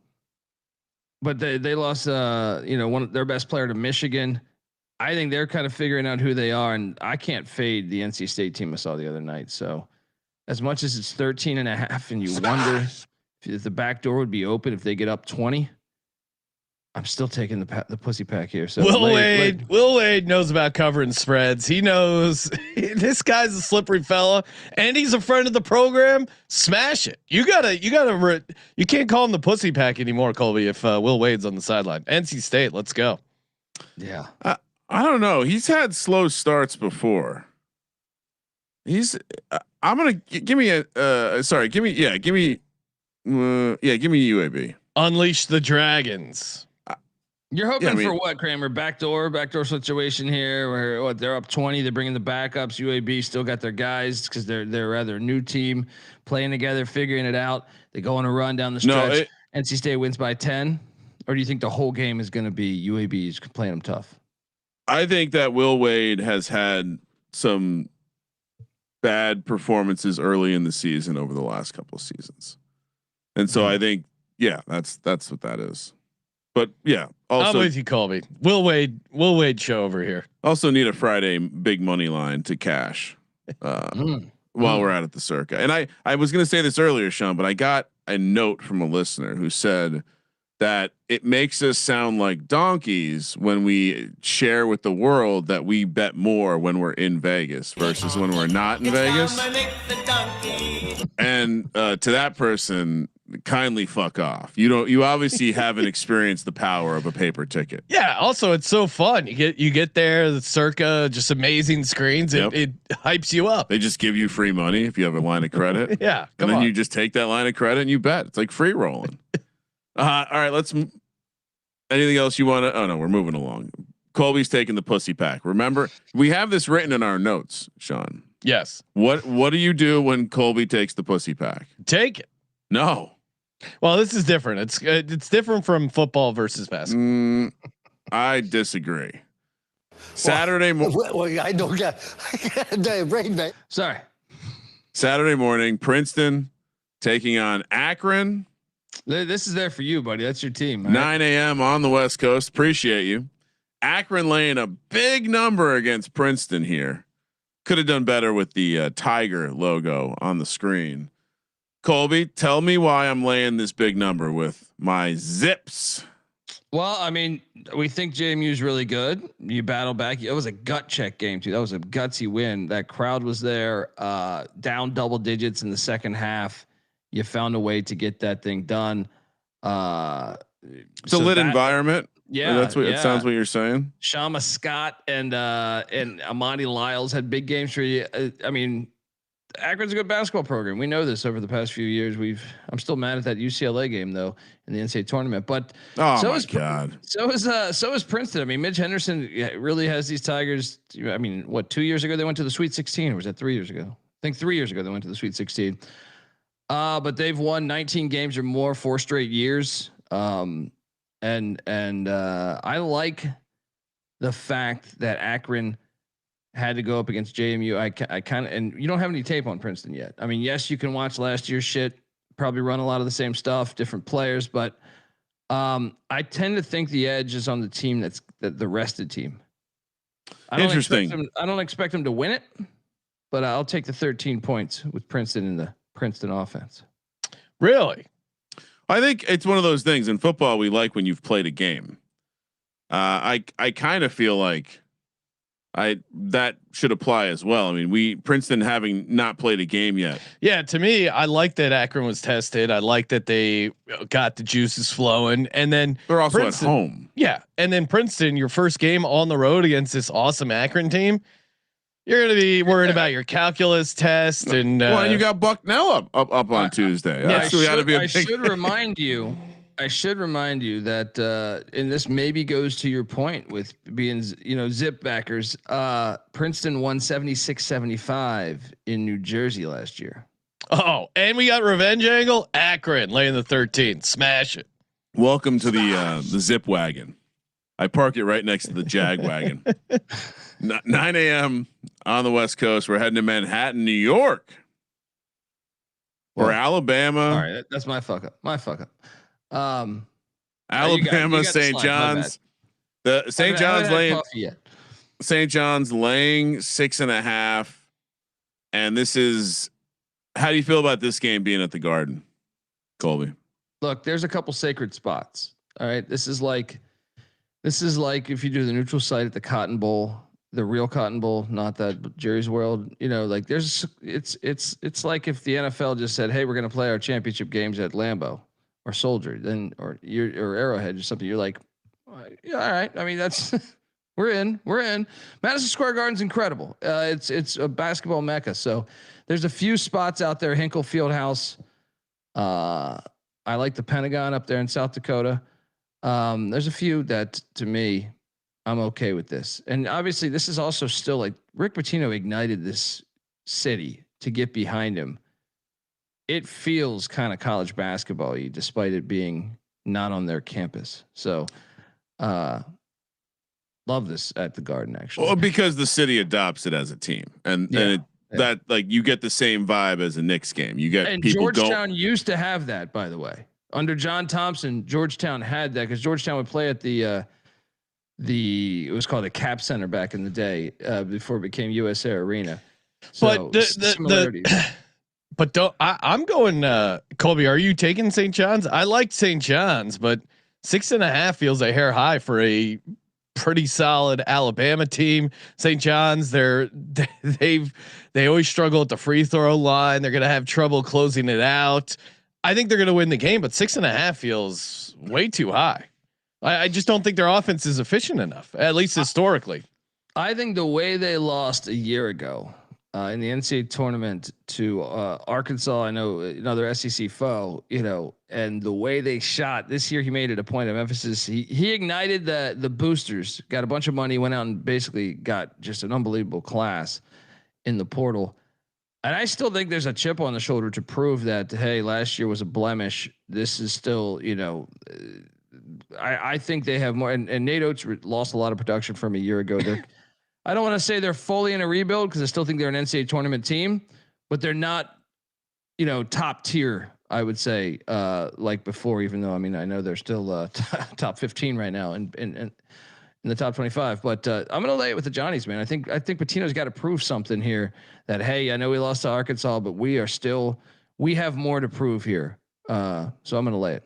they lost, one of their best player to Michigan. I think they're kind of figuring out who they are, and I can't fade the NC State team I saw the other night. So as much as it's 13.5 and you wonder if the back door would be open if they get up 20, I'm still taking the Pussy Pack here. So Will Wade knows about covering spreads. He knows this guy's a slippery fella, and he's a friend of the program. Smash it. You can't call him the Pussy Pack anymore, Colby. If Will Wade's on the sideline, NC State, let's go. Yeah, I don't know. He's had slow starts before. I'm gonna give me UAB. Unleash the Dragons. You're hoping for what, Kramer? Backdoor situation here, where they're up 20, they're bringing the backups. UAB still got their guys because they're rather a new team playing together, figuring it out. They go on a run down the stretch. NC State wins by 10, or do you think the whole game is going to be UAB's playing them tough? I think that Will Wade has had some bad performances early in the season over the last couple of seasons, and so I think that's what that is. But also I'm with you, Colby. Will Wade show over here. Also need a Friday big money line to cash while we're at the Circa. And I was going to say this earlier, Sean, but I got a note from a listener who said that it makes us sound like donkeys when we share with the world that we bet more when we're in Vegas versus when we're not in Vegas. And to that person, kindly fuck off. You obviously haven't experienced the power of a paper ticket. Yeah. Also, it's so fun. You get there, the Circa, just amazing screens. It hypes you up. They just give you free money if you have a line of credit. Yeah. And then you just take that line of credit and you bet. It's like free rolling. All right. Anything else you want to? Oh no, we're moving along. Colby's taking the Pussy Pack. Remember, we have this written in our notes, Sean. Yes. What do you do when Colby takes the Pussy Pack? Take it. No. Well, this is different. It's different from football versus basketball. I disagree. Saturday morning. I don't get brain mate. Sorry. Saturday morning, Princeton taking on Akron. This is there for you, buddy. That's your team. Right? 9 a.m. on the West Coast. Appreciate you. Akron laying a big number against Princeton here. Could have done better with the Tiger logo on the screen. Colby, tell me why I'm laying this big number with my Zips. Well, I mean, we think JMU is really good. You battle back. It was a gut check game too. That was a gutsy win. That crowd was there, down double digits in the second half. You found a way to get that thing done. It's a lit environment. Yeah, that's what it sounds. What you're saying. Shama Scott and Amani Lyles had big games for you. I mean, Akron's a good basketball program. We know this over the past few years. I'm still mad at that UCLA game though in the NCAA tournament. But so is Princeton. I mean, Mitch Henderson really has these Tigers. I mean, what 2 years ago they went to the Sweet 16, or was that 3 years ago? I think 3 years ago they went to the Sweet 16. But they've won 19 games or more 4 straight years. I like the fact that Akron had to go up against JMU. I kind of, and you don't have any tape on Princeton yet. I mean, yes, you can watch last year's shit, probably run a lot of the same stuff, different players, but I tend to think the edge is on the team that's the rested team. I don't expect them to win it, but I'll take the 13 points with Princeton in the Princeton offense. Really? I think it's one of those things in football we like when you've played a game. I kind of feel like that should apply as well. I mean, Princeton having not played a game yet. Yeah, to me, I like that Akron was tested. I like that they got the juices flowing, and then they're also Princeton, at home. Yeah, and then Princeton, your first game on the road against this awesome Akron team, you're going to be worried about your calculus test, and and you got Bucknell up on Tuesday. Yeah, I should remind you that, and this maybe goes to your point with being, zip backers. Princeton won 76-75 in New Jersey last year. Oh, and we got revenge angle. Akron laying the 13. Smash it. Welcome to the zip wagon. I park it right next to the Jag wagon. 9 a.m. on the West Coast. We're heading to Manhattan, New York, or Alabama. All right, that's my fuck up. Alabama, St. John's. The St. John's laying. St. John's laying 6.5, and this is. How do you feel about this game being at the Garden, Colby? Look, there's a couple sacred spots. All right, this is like if you do the neutral site at the Cotton Bowl, the real Cotton Bowl, not that Jerry's World. Like it's like if the NFL just said, "Hey, we're going to play our championship games at Lambeau or Soldier," or Arrowhead or something. You're like, yeah, all right. I mean, that's we're in. Madison Square Garden's incredible. It's a basketball mecca. So there's a few spots out there. Hinkle Fieldhouse. I like the Pentagon up there in South Dakota. There's a few that, to me, I'm okay with this. And obviously this is also still like Rick Pitino ignited this city to get behind him. It feels kind of college basketball-y despite it being not on their campus. So, love this at the Garden actually. Well, because the city adopts it as a team that like you get the same vibe as a Knicks game. You get people Georgetown used to have that, by the way. Under John Thompson, Georgetown had that because Georgetown would play at it was called a Cap Center back in the day before it became USA Arena. So but I'm going Colby. Are you taking St. John's? I liked St. John's, but 6.5 feels a hair high for a pretty solid Alabama team. St. John's, they always struggle at the free throw line. They're going to have trouble closing it out. I think they're going to win the game, but 6.5 feels way too high. I just don't think their offense is efficient enough, at least historically. I think the way they lost a year ago in the NCAA tournament to Arkansas, I know another SEC foe, and the way they shot this year, he made it a point of emphasis. He ignited the boosters, got a bunch of money, went out and basically got just an unbelievable class in the portal. And I still think there's a chip on the shoulder to prove that, hey, last year was a blemish. This is still, I think they have more. And Nate Oates lost a lot of production from a year ago. I don't want to say they're fully in a rebuild because I still think they're an NCAA tournament team, but they're not, top tier, I would say, like before, even though, I know they're still top 15 right now and in the top 25, but I'm going to lay it with the Johnnies, man. I think Pitino's got to prove something here that, hey, I know we lost to Arkansas, but we have more to prove here. So I'm going to lay it.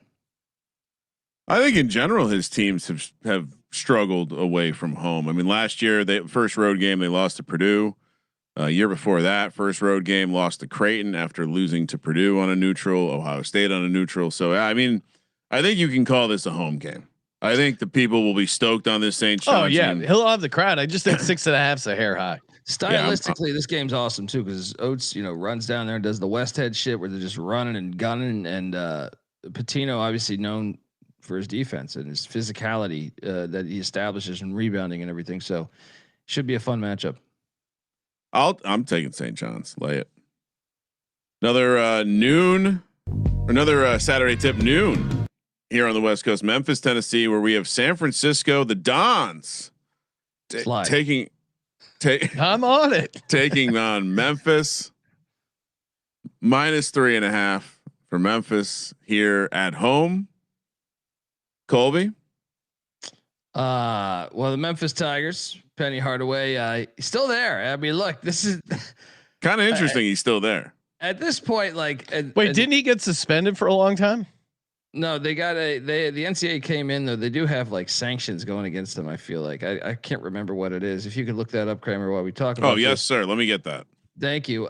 I think in general, his teams have struggled away from home. Last year, first road game, they lost to Purdue. Year before that, first road game, lost to Creighton after losing to Purdue on a neutral, Ohio State on a neutral. So, I think you can call this a home game. I think the people will be stoked on this St. John's. Oh yeah, he'll have the crowd. I just think 6.5's a hair high. Stylistically, this game's awesome too because Oates, runs down there and does the West Head shit where they're just running and gunning, and Patino obviously known for his defense and his physicality that he establishes and rebounding and everything. So, should be a fun matchup. I'm taking St. John's. Lay it. Another Saturday tip noon here on the West Coast, Memphis, Tennessee, where we have San Francisco, the Dons taking. I'm on it. Taking on Memphis, -3.5 for Memphis here at home. Colby. Well, the Memphis Tigers, Penny Hardaway, still there. I mean, look, this is kind of interesting. He's still there at this point. Wait, didn't he get suspended for a long time? No, the NCAA came in though. They do have sanctions going against them. I feel like I can't remember what it is. If you could look that up, Kramer, while we talk about. Oh yes, sir. Let me get that. Thank you.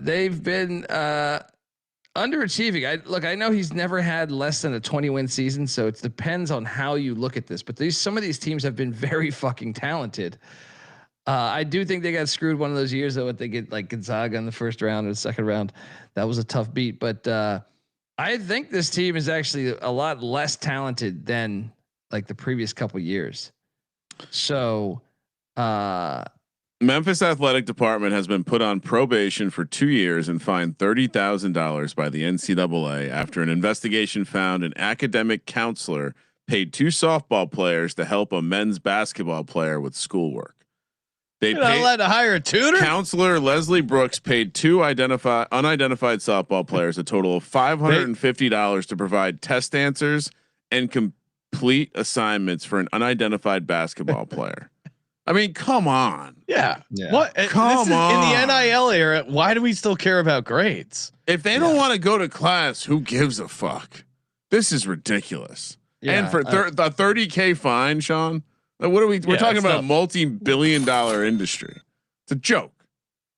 They've been underachieving. I know he's never had less than a 20-win season, so it depends on how you look at this. But some of these teams have been very fucking talented. I do think they got screwed one of those years though. They get Gonzaga in the first round or the second round. That was a tough beat, but I think this team is actually a lot less talented than the previous couple years. So, Memphis athletic department has been put on probation for 2 years and fined $30,000 by the NCAA after an investigation found an academic counselor paid 2 softball players to help a men's basketball player with schoolwork. You're not allowed to hire a tutor. Counselor Leslie Brooks paid 2 unidentified softball players a total of $550 to provide test answers and complete assignments for an unidentified basketball player. I mean, come on. Yeah. What? Come on. In the NIL era, why do we still care about grades? If they don't want to go to class, who gives a fuck? This is ridiculous. Yeah, and for the $30K fine, Sean. What are we? We're talking about a multi-billion-dollar industry. It's a joke.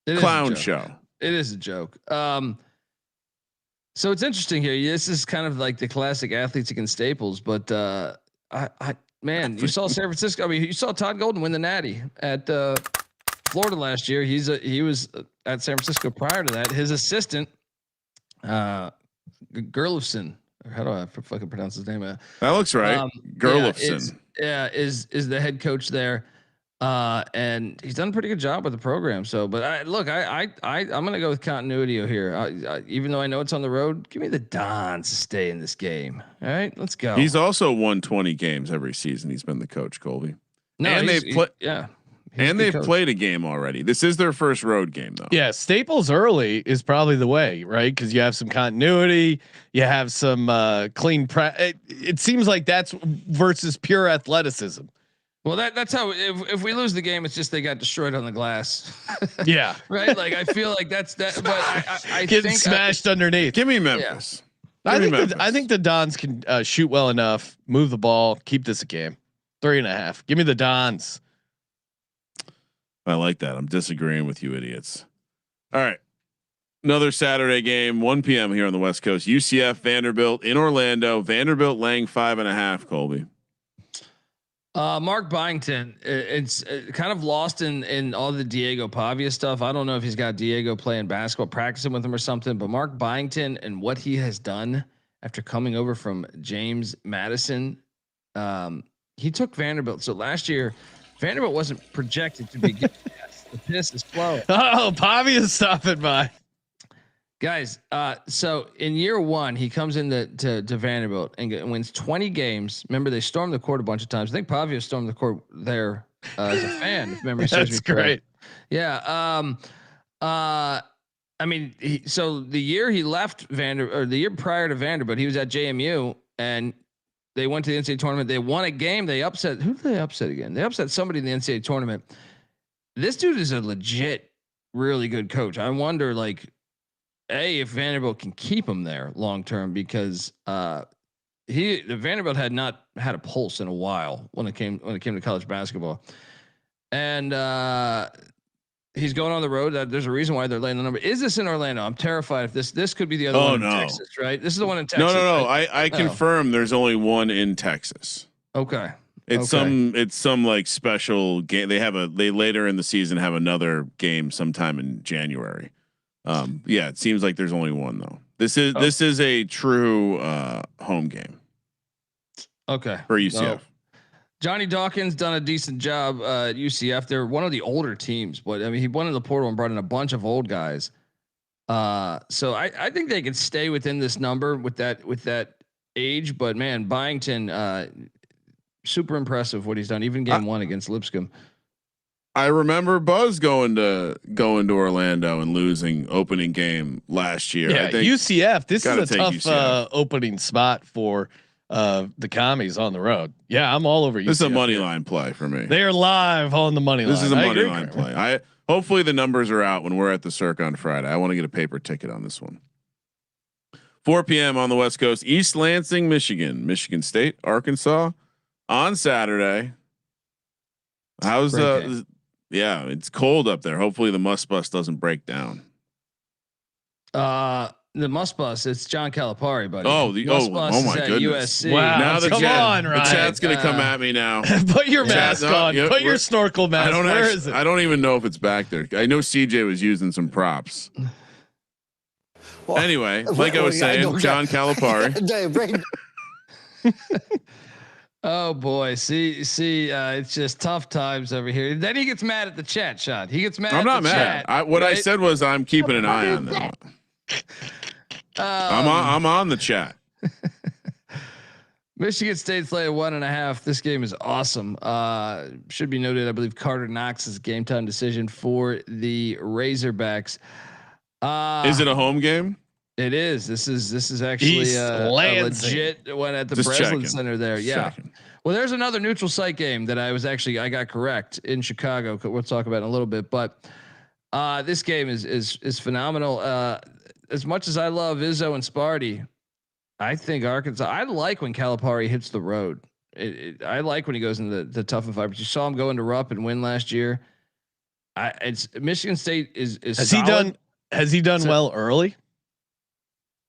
Clown show. It is a joke. So it's interesting here. This is kind of like the classic athletes against Staples, but man, you saw San Francisco. I mean, you saw Todd Golden win the Natty at Florida last year. He was at San Francisco prior to that. His assistant, Gerlofson. How do I fucking pronounce his name? That looks right. Gerlofson. Is the head coach there, and he's done a pretty good job with the program. So, but I'm gonna go with continuity here. Even though I know it's on the road, give me the Dons to stay in this game. All right, let's go. He's also won 20 games every season. He's been the coach, Colby. No, and they've played a game already. This is their first road game, though. Yeah, Staples early is probably the way, right? Because you have some continuity, you have some clean. It seems like that's versus pure athleticism. Well, that's how. If we lose the game, it's just they got destroyed on the glass. Yeah, right. I feel like that's that. But I getting smashed underneath. Give me Memphis. Yeah. I think the Dons can shoot well enough, move the ball, keep this a game. 3.5. Give me the Dons. I like that. I'm disagreeing with you idiots. All right. Another Saturday game, 1 p.m. here on the West Coast. UCF Vanderbilt in Orlando. Vanderbilt laying 5.5. Colby. Mark Byington. It's kind of lost in all the Diego Pavia stuff. I don't know if he's got Diego playing basketball, practicing with him or something. But Mark Byington and what he has done after coming over from James Madison, he took Vanderbilt. So last year, Vanderbilt wasn't projected to be good. Yes, the piss is flowing. Oh, Pavia's stopping by. Guys, so in year 1, he comes into to Vanderbilt and wins 20 games. Remember, they stormed the court a bunch of times. I think Pavia stormed the court there as a fan, if memory serves me correct. Great. Yeah. I mean, so the year he left the year prior to Vanderbilt, he was at JMU and they went to the NCAA tournament. They won a game. They upset. Who did they upset again? They upset somebody in the NCAA tournament. This dude is a legit, really good coach. I wonder, if Vanderbilt can keep him there long term, because Vanderbilt had not had a pulse in a while when it came to college basketball, and he's going on the road. There's a reason why they're laying the number. Is this in Orlando? I'm terrified if this could be the other one in Texas, right? This is the one in Texas. No. I confirm there's only one in Texas. Okay. It's some like special game. They later in the season have another game sometime in January. Yeah, it seems like there's only one though. This is a true home game. Okay. For UCF. Johnny Dawkins done a decent job at UCF. They're one of the older teams, but I mean he went in the portal and brought in a bunch of old guys. So I think they could stay within this number with that age. But man, Byington, super impressive what he's done. Even game one against Lipscomb. I remember Buzz going to Orlando and losing opening game last year. Yeah, I think UCF. This is a tough UCF. Opening spot for the commies on the road. Yeah, I'm all over UCF. This is a money line play for me. They are live on the money line. This is a money line play. Hopefully the numbers are out when we're at the Circa on Friday. I want to get a paper ticket on this one. 4 p.m. on the West Coast, East Lansing, Michigan, Michigan State, Arkansas on Saturday. How's yeah, it's cold up there. Hopefully the Must Bus doesn't break down. The Must Bus, it's John Calipari, buddy. Oh, oh my goodness. USC. Wow. Now the chat's Ryan. gonna come at me now. Put your mask on. Yeah, Put your snorkel mask. Where is it? I don't even know if it's back there. I know CJ was using some props. Well, anyway, like I was saying, John Calipari. Dave, bring Oh boy, see, it's just tough times over here. Then he gets mad at the chat, Sean. He gets mad. I'm not mad. I said was I'm keeping an eye on them. I'm on the chat. Michigan State's laying 1.5. This game is awesome. Should be noted, I believe Carter Knox's game time decision for the Razorbacks. Is it a home game? It is. This is actually a legit one at the Breslin Center there. Yeah. Well, there's another neutral site game that I got correct in Chicago. We'll talk about in a little bit, but this game is phenomenal. As much as I love Izzo and Sparty, I think Arkansas. I like when Calipari hits the road. I like when he goes into the tough and fight. But you saw him go into Rupp and win last year. It's Michigan State is. Has he done well early?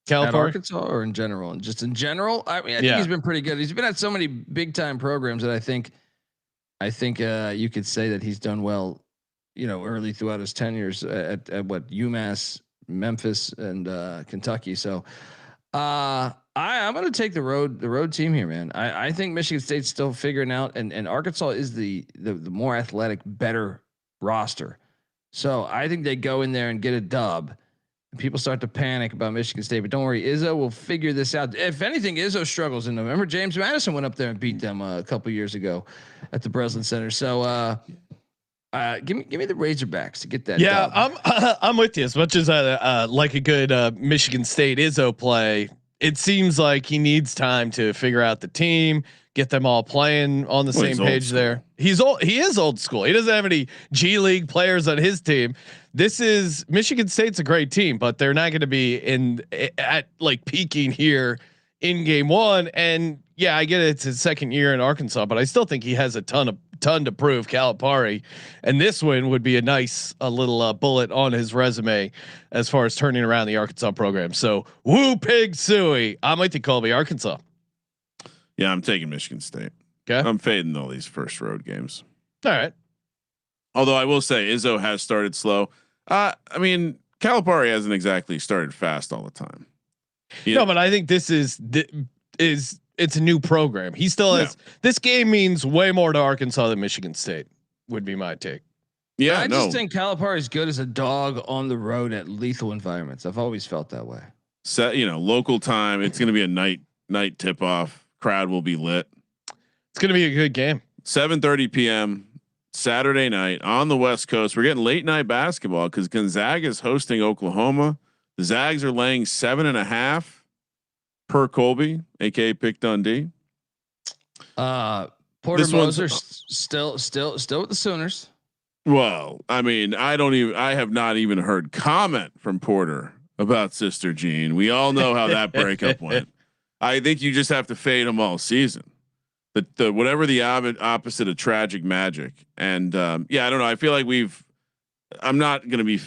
Calipari? At Arkansas or in general? And just in general, I mean, I think he's been pretty good. He's been at so many big time programs that I think you could say that he's done well, early throughout his tenures at what UMass, Memphis, and Kentucky. So I'm going to take the road team here, man. I think Michigan State's still figuring out, and Arkansas is the more athletic, better roster. So I think they go in there and get a dub. People start to panic about Michigan State, but don't worry, Izzo will figure this out. If anything, Izzo struggles in November. James Madison went up there and beat them a couple years ago at the Breslin Center. So give me the Razorbacks to get that. Yeah, dub. I'm with you. As much as I like a good Michigan State Izzo play, it seems like he needs time to figure out the team, get them all playing on the same page there. He is old school. He doesn't have any G League players on his team. This is Michigan State's a great team, but they're not going to be at like peaking here in game one. And yeah, I get it. It's his second year in Arkansas, but I still think he has a ton to prove, Calipari. And this win would be a little bullet on his resume as far as turning around the Arkansas program. So woo pig suey. I'm with you, Colby, Arkansas. Yeah, I'm taking Michigan State. Okay. I'm fading all these first road games. All right. Although I will say Izzo has started slow. I mean, Calipari hasn't exactly started fast all the time. No, but I think this is it's a new program. He still has this game means way more to Arkansas than Michigan State would be my take. Yeah, I just think Calipari is good as a dog on the road at lethal environments. I've always felt that way. Local time. It's going to be a night tip off. Crowd will be lit. It's going to be a good game. 7:30 p.m. Saturday night on the West Coast. We're getting late night basketball because Gonzaga is hosting Oklahoma. The Zags are laying 7.5 per Colby, aka Pick Dundee. Porter Moser still with the Sooners. Well, I mean, I have not even heard comment from Porter about Sister Jean. We all know how that breakup went. I think you just have to fade them all season. The whatever the opposite of tragic magic. And I don't know. I feel like I'm not going to be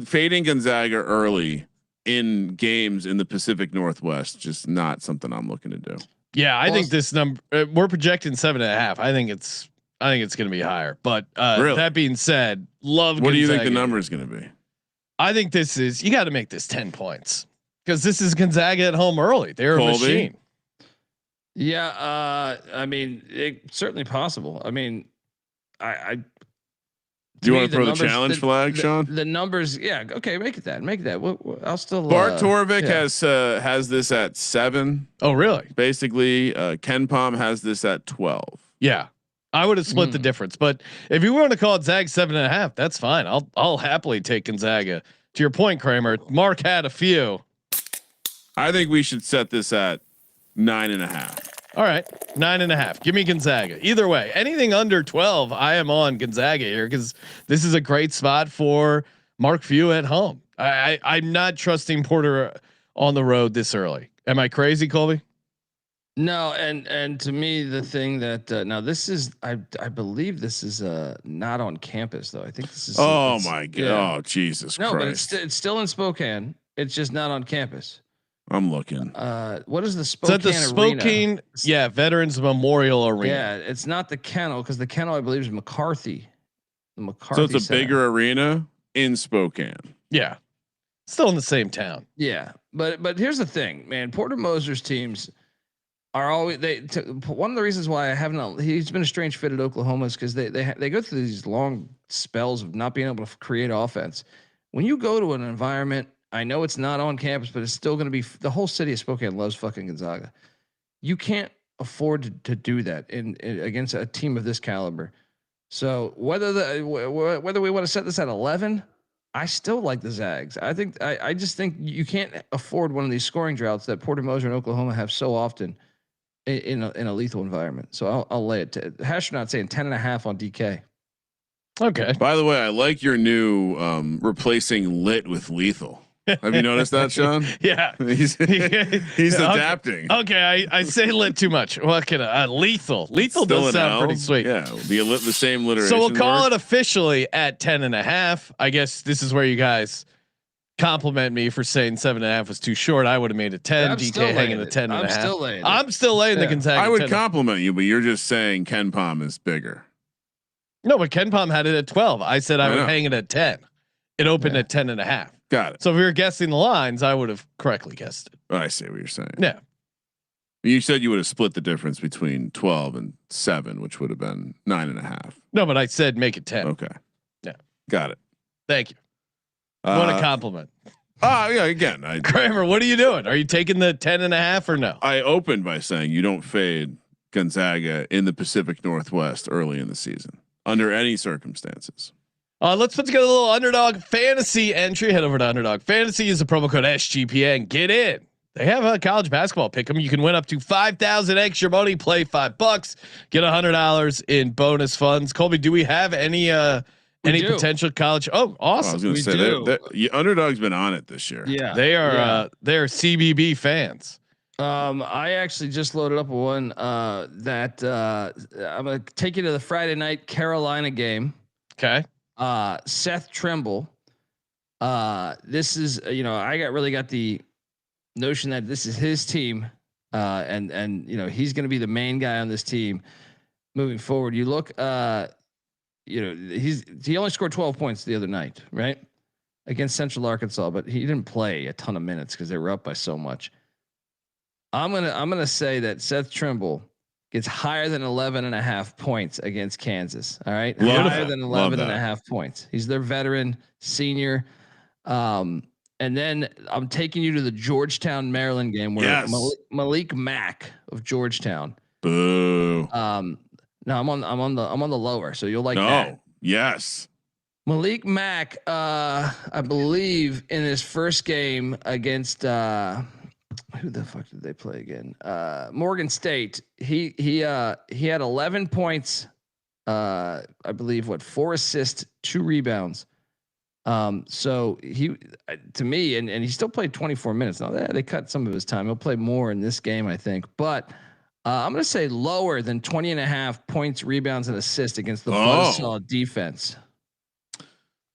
fading Gonzaga early in games in the Pacific Northwest. Just not something I'm looking to do. Yeah, I think this number we're projecting 7.5. I think it's going to be higher. But Really? that being said, love. What do you think the Gonzaga. number is going to be? I think you got to make this 10 points because this is Gonzaga at home early. They're Colby? a machine. Yeah, I mean, it's certainly possible. I mean, I Do you want to throw the challenge flag, Sean? The numbers, yeah, okay, make it that. I'll still. Bart Torvik has this at 7. Oh, really? Basically, Ken Pom has this at 12. Yeah, I would have split the difference. But if you want to call it Zag 7.5, that's fine. I'll happily take Gonzaga. To your point, Kramer, Mark had a few. I think we should set this at 9.5. All right, 9.5. Give me Gonzaga. Either way, anything under 12, I am on Gonzaga here because this is a great spot for Mark Few at home. I'm not trusting Porter on the road this early. Am I crazy, Colby? No, and to me, the thing that now this is, I believe this is not on campus though. I think this is. Oh my god! Yeah. Oh Jesus no, Christ! but it's still in Spokane. It's just not on campus. I'm looking. What is the Spokane? So the Spokane, Arena? yeah, Veterans Memorial Arena. Yeah, it's not the Kennel because the Kennel I believe is McCarthy. The McCarthy. So it's a Center. bigger arena in Spokane. Yeah, still in the same town. Yeah, but here's the thing, man. Porter Moser's teams are always one of the reasons why I haven't. He's been a strange fit at Oklahoma is because they go through these long spells of not being able to create offense. When you go to an environment. I know it's not on campus, but it's still going to be the whole city of Spokane loves fucking Gonzaga. You can't afford to do that in against a team of this caliber. So whether we want to set this at 11, I still like the Zags. I just think you can't afford one of these scoring droughts that Porter Moser and Oklahoma have so often in a lethal environment. So I'll lay it to Hastronaut saying 10.5 on DK. Okay. By the way, I like your new replacing lit with lethal. Have you noticed that, Sean? Yeah, he's adapting. Okay, I say lit too much. What can lethal? Lethal Still does sound pretty sweet. Yeah, the same alliteration. So we'll call it officially at 10.5. I guess this is where you guys compliment me for saying 7.5 was too short. I would have made it 10. DK hanging at 10.5. I'm still laying the Gonzaga. I would compliment you, but you're just saying Ken Pom is bigger. No, but Ken Pom had it at 12. I said I would hang it at 10. It opened at 10.5. Got it. So if we were guessing the lines, I would have correctly guessed it. Oh, I see what you're saying. Yeah. You said you would have split the difference between 12 and 7, which would have been 9.5. No, but I said make it 10. Okay. Yeah. Got it. Thank you. What a compliment. Yeah. Again, Kramer, what are you doing? Are you taking the 10.5 or no? I opened by saying you don't fade Gonzaga in the Pacific Northwest early in the season under any circumstances. Let's put together a little Underdog fantasy entry. Head over to Underdog Fantasy. Use the promo code SGPN and get in. They have a college basketball pick 'em. You can win up to 5,000 extra money. Play $5, get $100 in bonus funds. Colby, do we have any potential college? Oh, awesome! I was going to say that Underdog's been on it this year. Yeah, they are. They're CBB fans. I actually just loaded up one that I'm gonna take you to the Friday night Carolina game. Okay. Seth Trimble. This is I got the notion that this is his team, and he's going to be the main guy on this team moving forward. You look, he only scored 12 points the other night, right, against Central Arkansas, but he didn't play a ton of minutes because they were up by so much. I'm gonna say that Seth Trimble gets higher than 11.5 points against Kansas. All right. Higher than 11.5 points. He's their veteran senior. And then I'm taking you to the Georgetown, Maryland game where Malik Mack of Georgetown. Boo. No, I'm on the lower. So you'll like that. Yes. Malik Mack, I believe in his first game against, who the fuck did they play again? Morgan State. He had 11 points. I believe 4 assists, 2 rebounds. So to me, and he still played 24 minutes. Now they cut some of his time. He'll play more in this game, I think. But I'm going to say lower than 20.5 points, rebounds, and assists against the buzzsaw defense.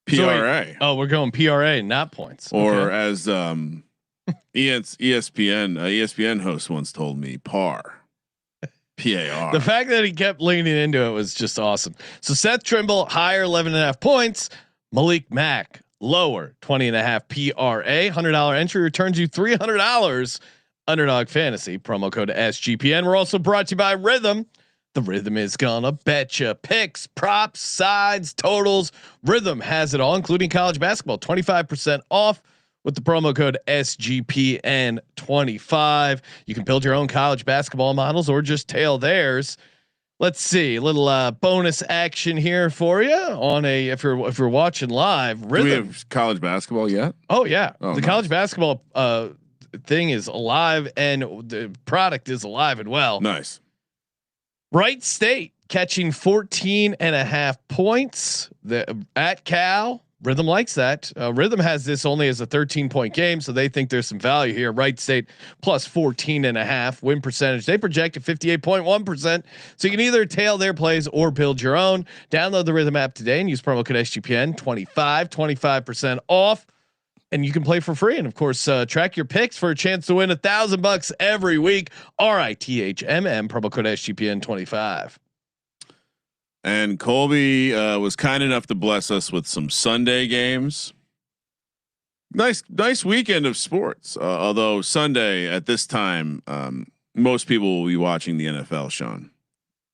PRA. We're going PRA, not points. Or as ESPN host once told me, par. PAR. The fact that he kept leaning into it was just awesome. So Seth Trimble higher 11.5 points. Malik Mack lower 20.5 PRA. $100 entry returns you $300. Underdog Fantasy promo code SGPN. We're also brought to you by Rhythm. The Rhythm is gonna betcha. Picks, props, sides, totals. Rhythm has it all, including college basketball. 25% off with the promo code SGPN25. You can build your own college basketball models or just tail theirs. Let's see, a little bonus action here for you on a if you're watching live. Rhythm. Do we have college basketball yet? Oh yeah, Oh, the nice. college basketball thing is alive and the product is alive and well. Nice. Wright State catching 14.5 points at Cal. Rhythm likes that. Rhythm has this only as a 13-point game, so they think there's some value here. Wright State plus 14.5 win percentage. They projected 58.1%. So you can either tail their plays or build your own. Download the Rhythm app today and use promo code SGPN 25% off. And you can play for free. And of course, track your picks for a chance to win $1,000 every week. RITHMM promo code SGPN 25. And Colby was kind enough to bless us with some Sunday games. Nice weekend of sports. Although Sunday at this time, most people will be watching the NFL. Sean,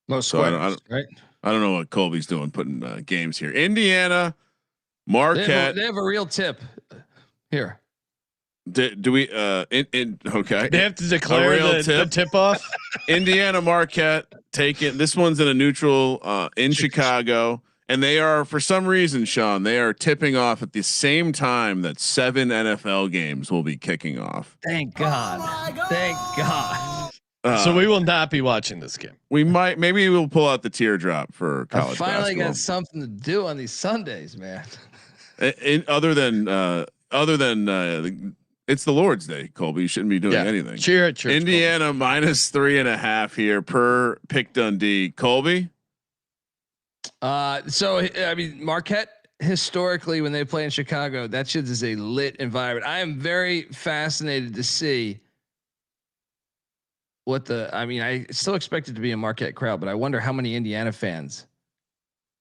Most So I squares, right? I don't know what Colby's doing putting games here. Indiana, Marquette. They have a real tip here. Do we? Okay. They have to declare the tip off. Indiana, Marquette. Take it. This one's in a neutral in Chicago, and they are for some reason, Sean. They are tipping off at the same time that 7 NFL games will be kicking off. Thank God. Thank God. So we will not be watching this game. We maybe we'll pull out the teardrop for I college finally basketball. got something to do on these Sundays, man. Other than it's the Lord's Day, Colby. You shouldn't be doing anything. Cheer at church. Indiana minus 3.5 here per pick Dundee. Colby. So I mean, Marquette historically, when they play in Chicago, that shit is a lit environment. I am very fascinated to see what I still expect it to be a Marquette crowd, but I wonder how many Indiana fans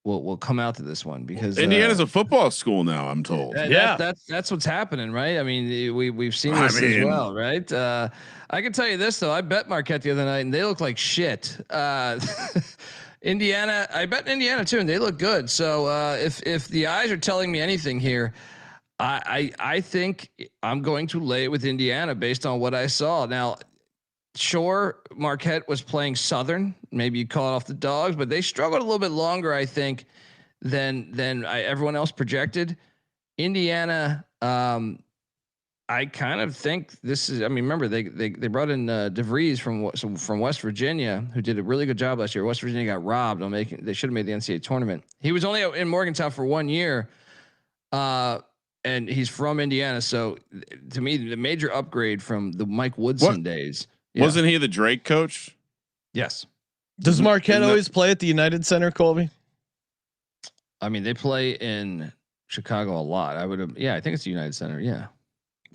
will come out to this one, because Indiana's a football school now, I'm told. That's what's happening, right? I mean, we've seen this as well, right? I can tell you this though, I bet Marquette the other night and they look like shit. Indiana, I bet Indiana too, and they look good. So if the eyes are telling me anything here, I think I'm going to lay it with Indiana based on what I saw. Now, sure, Marquette was playing Southern. Maybe you call it off the Dogs, but they struggled a little bit longer, I think, than everyone else projected. Indiana, I kind of think this is. I mean, remember they brought in DeVries from West Virginia, who did a really good job last year. West Virginia got robbed on making. They should have made the NCAA tournament. He was only in Morgantown for 1 year, and he's from Indiana. So to me, the major upgrade from the Mike Woodson days. Yeah. Wasn't he the Drake coach? Yes. Does Marquette always play at the United Center, Colby? I mean, they play in Chicago a lot. I would have. Yeah, I think it's the United Center. Yeah.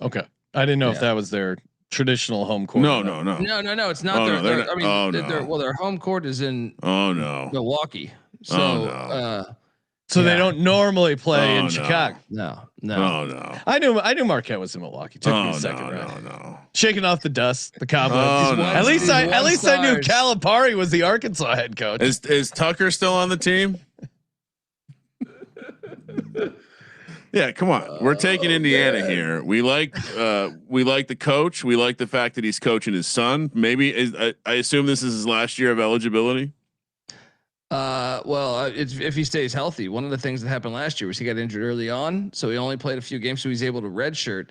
Okay. I didn't know if that was their traditional home court. No. It's not. Oh, their, no, I mean, their home court is in Milwaukee. So, so they don't normally play in Chicago. No. I knew Marquette was in Milwaukee. Took me a second. No. Shaking off the dust, the cobwebs. No. At least I knew Calipari was the Arkansas head coach. Is Tucker still on the team? Yeah, come on. We're taking Indiana here. We like the coach. We like the fact that he's coaching his son. Maybe I assume this is his last year of eligibility. Well, if he stays healthy. One of the things that happened last year was he got injured early on, so he only played a few games, so he's able to redshirt.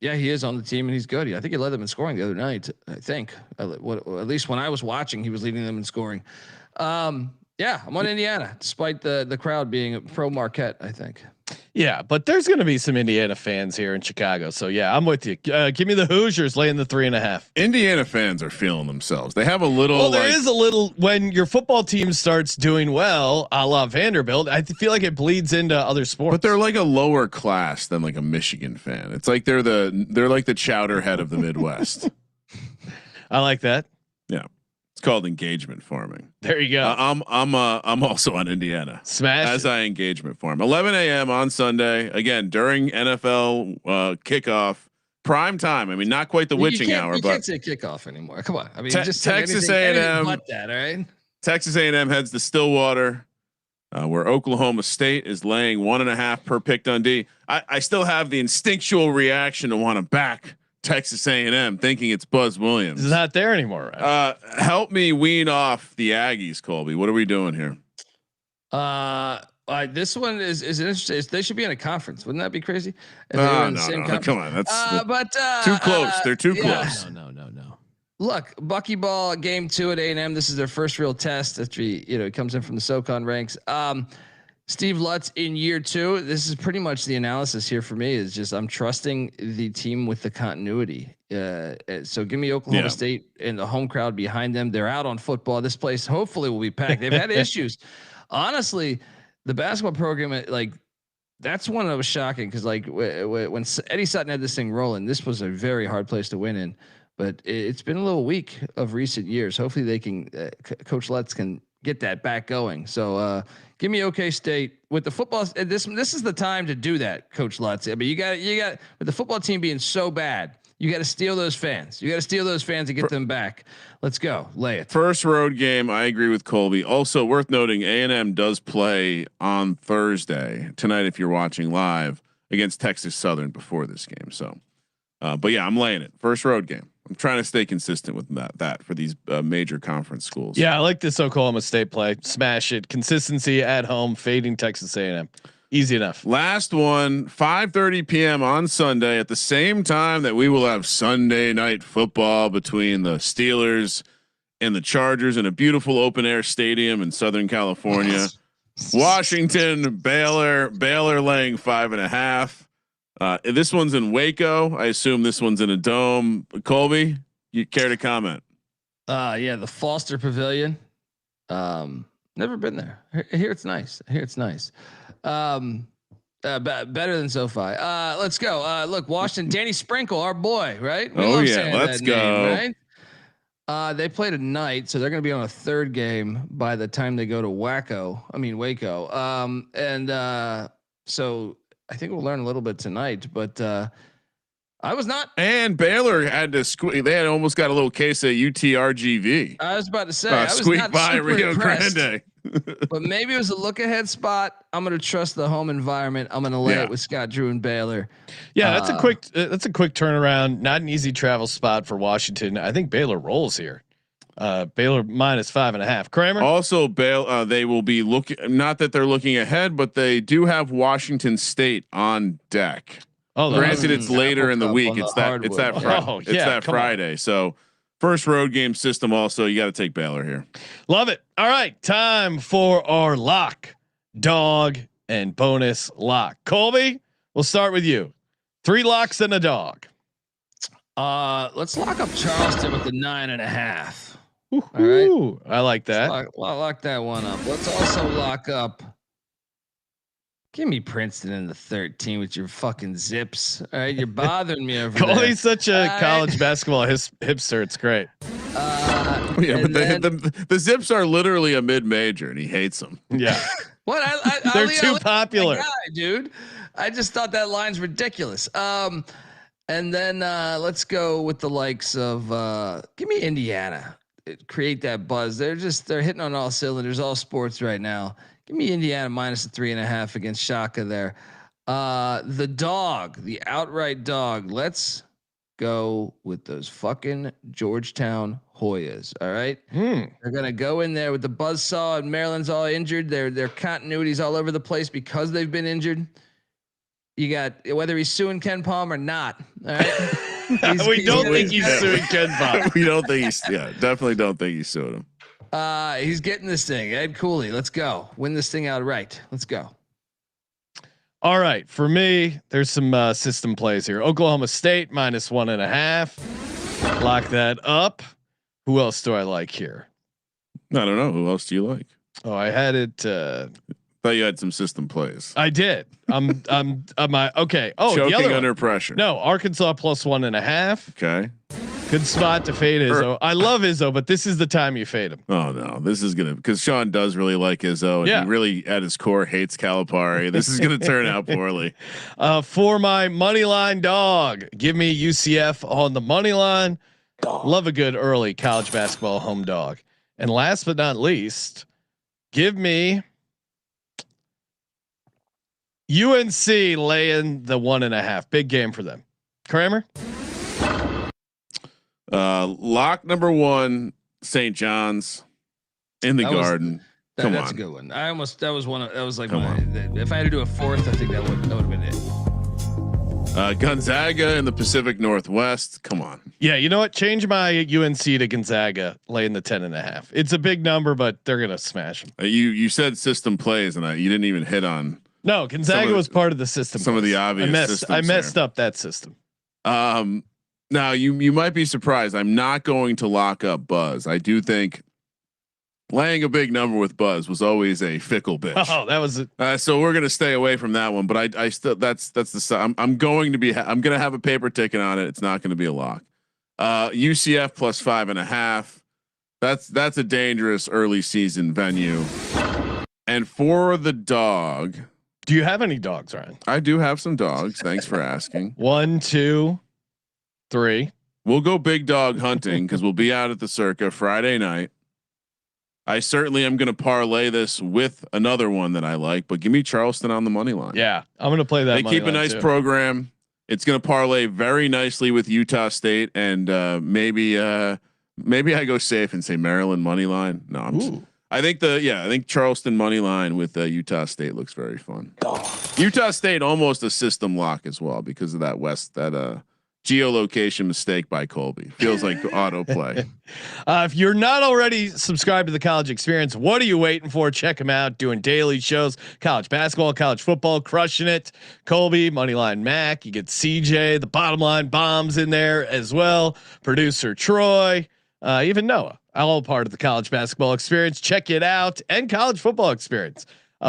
Yeah, he is on the team and he's good. I think he led them in scoring the other night. I think at least when I was watching, he was leading them in scoring. Yeah, I'm on Indiana, despite the crowd being pro Marquette, I think. Yeah, but there's going to be some Indiana fans here in Chicago. So yeah, I'm with you. Give me the Hoosiers laying the 3.5. Indiana fans are feeling themselves. They have a little. Well, there is a little when your football team starts doing well, a la Vanderbilt. I feel like it bleeds into other sports. But they're like a lower class than like a Michigan fan. It's like they're like the chowderhead of the Midwest. I like that. Yeah, it's called engagement farming. There you go. I'm also on Indiana. Smash as it. I engagement farm. 11 a.m. on Sunday again during NFL kickoff prime time. I mean, not quite the witching hour, you but can't say kickoff anymore. Come on. I mean, just Texas anything A&M. but that, all right? Texas A&M heads to Stillwater, where Oklahoma State is laying 1.5 per pick Dundee. I still have the instinctual reaction to want to back Texas A&M, thinking it's Buzz Williams. He's not there anymore, right? Help me wean off the Aggies, Colby. What are we doing here? This one is interesting. They should be in a conference. Wouldn't that be crazy? If they No, were in the no, same no. conference? Come on, that's too too close. They're too yeah. close. No. Look, Buckyball game 2 at A&M. This is their first real test after he comes in from the SoCon ranks. Steve Lutz in year 2. This is pretty much the analysis here for me. Is just I'm trusting the team with the continuity. So give me Oklahoma State and the home crowd behind them. They're out on football. This place hopefully will be packed. They've had issues. Honestly, the basketball program, that's one that was shocking because when Eddie Sutton had this thing rolling, this was a very hard place to win in. But it's been a little weak of recent years. Hopefully they can, Coach Lutz can get that back going. So give me OK State with the football. This is the time to do that, Coach Lutz. I mean, you got with the football team being so bad, you got to steal those fans. You got to steal those fans and get them back. Let's go. Lay it. First road game. I agree with Colby. Also worth noting, A&M does play on Thursday tonight if you're watching live against Texas Southern before this game. So, but yeah, I'm laying it. First road game. I'm trying to stay consistent with that for these major conference schools. Yeah, I like this Oklahoma State play. Smash it. Consistency at home, fading Texas A&M. Easy enough. Last one, 5:30 p.m. on Sunday at the same time that we will have Sunday night football between the Steelers and the Chargers in a beautiful open air stadium in Southern California. Washington, Baylor laying 5.5. This one's in Waco. I assume this one's in a dome. Colby, you care to comment? Yeah, the Foster Pavilion. Never been there. I hear it's nice. Better than SoFi. Let's go. Look, Washington, Danny Sprinkle, our boy, right? We love saying let's that go. name, right? They play tonight, so they're going to be on a third game by the time they go to Waco. So I think we'll learn a little bit tonight, but I was not. And Baylor had to squeak. They had almost got a little case of UTRGV. I was about to say, I was squeak not by super Rio impressed. Grande. But maybe it was a look ahead spot. I'm going to trust the home environment. I'm going to lay it with Scott Drew and Baylor. Yeah, that's a quick turnaround. Not an easy travel spot for Washington. I think Baylor rolls here. Baylor minus 5.5. Kramer. Also, they will be looking. Not that they're looking ahead, but they do have Washington State on deck. Oh, granted, it's later in the week. It's that Friday. So first road game system. Also, you got to take Baylor here. Love it. All right, time for our lock, dog, and bonus lock. Colby, we'll start with you. 3 locks and a dog. Let's lock up Charleston with the 9.5. All right, I like that. Lock that one up. Let's also lock up. Give me Princeton in the 13 with your fucking zips. All right, you're bothering me over there. Colby's such a college basketball hipster. It's great. But the zips are literally a mid-major, and he hates them. Yeah. What? They're too popular, guy, dude. I just thought that line's ridiculous. And then let's go with the likes of give me Indiana. Create that buzz. They're hitting on all cylinders, all sports right now. Give me Indiana minus 3.5 against Shaka there. The dog, the outright dog. Let's go with those fucking Georgetown Hoyas. All right. They're going to go in there with the buzzsaw, and Maryland's all injured. Their continuity's all over the place because they've been injured. You got whether he's suing Ken Palm or not. All right. We don't think he's suing Ken Palm. We don't think definitely don't think he's suing him. He's getting this thing. Ed Cooley, let's go. Win this thing outright. Let's go. All right. For me, there's some system plays here. Oklahoma State minus 1.5. Lock that up. Who else do I like here? I don't know. Who else do you like? Oh, I had it. Thought you had some system plays. I did. I'm okay. Oh, choking the other under one. pressure. No, Arkansas plus 1.5. Okay. Good spot to fade Izzo. I love Izzo, but this is the time you fade him. Oh no, this is gonna because Sean does really like Izzo, and Yeah. he really at his core hates Calipari. This is gonna turn out poorly. For my money line dog, give me UCF on the money line. Love a good early college basketball home dog. And last but not least, give me UNC laying the 1.5. Big game for them. Kramer. Lock number 1, St. John's in the Garden. Come that's on, a good one. That was one. That was like Come if I had to do a fourth, I think that would have been it. Gonzaga in the Pacific Northwest. Come on. Yeah, you know what? Change my UNC to Gonzaga, laying the 10.5. It's a big number, but they're gonna smash them. You said system plays, and you didn't even hit on. No, Gonzaga was part of the system. Some of the obvious. I messed up that system. Now you might be surprised. I'm not going to lock up Buzz. I do think laying a big number with Buzz was always a fickle bitch. Oh, that was it. So we're gonna stay away from that one. But I still that's the I'm going to be I'm gonna have a paper ticket on it. It's not going to be a lock. UCF plus 5.5. That's a dangerous early season venue. And for the dog, do you have any dogs, Ryan? I do have some dogs. Thanks for asking. 1, 2, 3. We'll go big dog hunting because we'll be out at the Circa Friday night. I certainly am going to parlay this with another one that I like, but give me Charleston on the money line. Yeah, I'm going to play that. They keep a nice program. It's going to parlay very nicely with Utah State, and maybe I go safe and say Maryland money line. No, I think Charleston money line with Utah State looks very fun. Utah State almost a system lock as well because of that geolocation mistake by Colby. Feels like autoplay. If you're not already subscribed to the College Experience, what are you waiting for? Check him out, doing daily shows, college basketball, college football, crushing it. Colby, Moneyline Mac, you get CJ, the Bottom Line Bombs in there as well. Producer Troy, even Noah, all part of the College Basketball Experience. Check it out, and College Football Experience.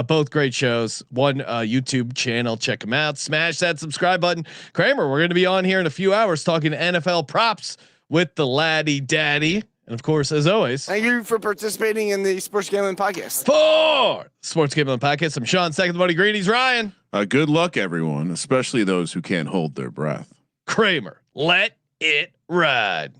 Both great shows. One YouTube channel. Check them out. Smash that subscribe button. Kramer, we're going to be on here in a few hours talking NFL props with the Laddie Daddy. And of course, as always, Thank you for participating in the Sports Gambling Podcast. for Sports Gambling Podcast, I'm Sean, second buddy Greenies, Ryan. Good luck, everyone, especially those who can't hold their breath. Kramer, let it ride.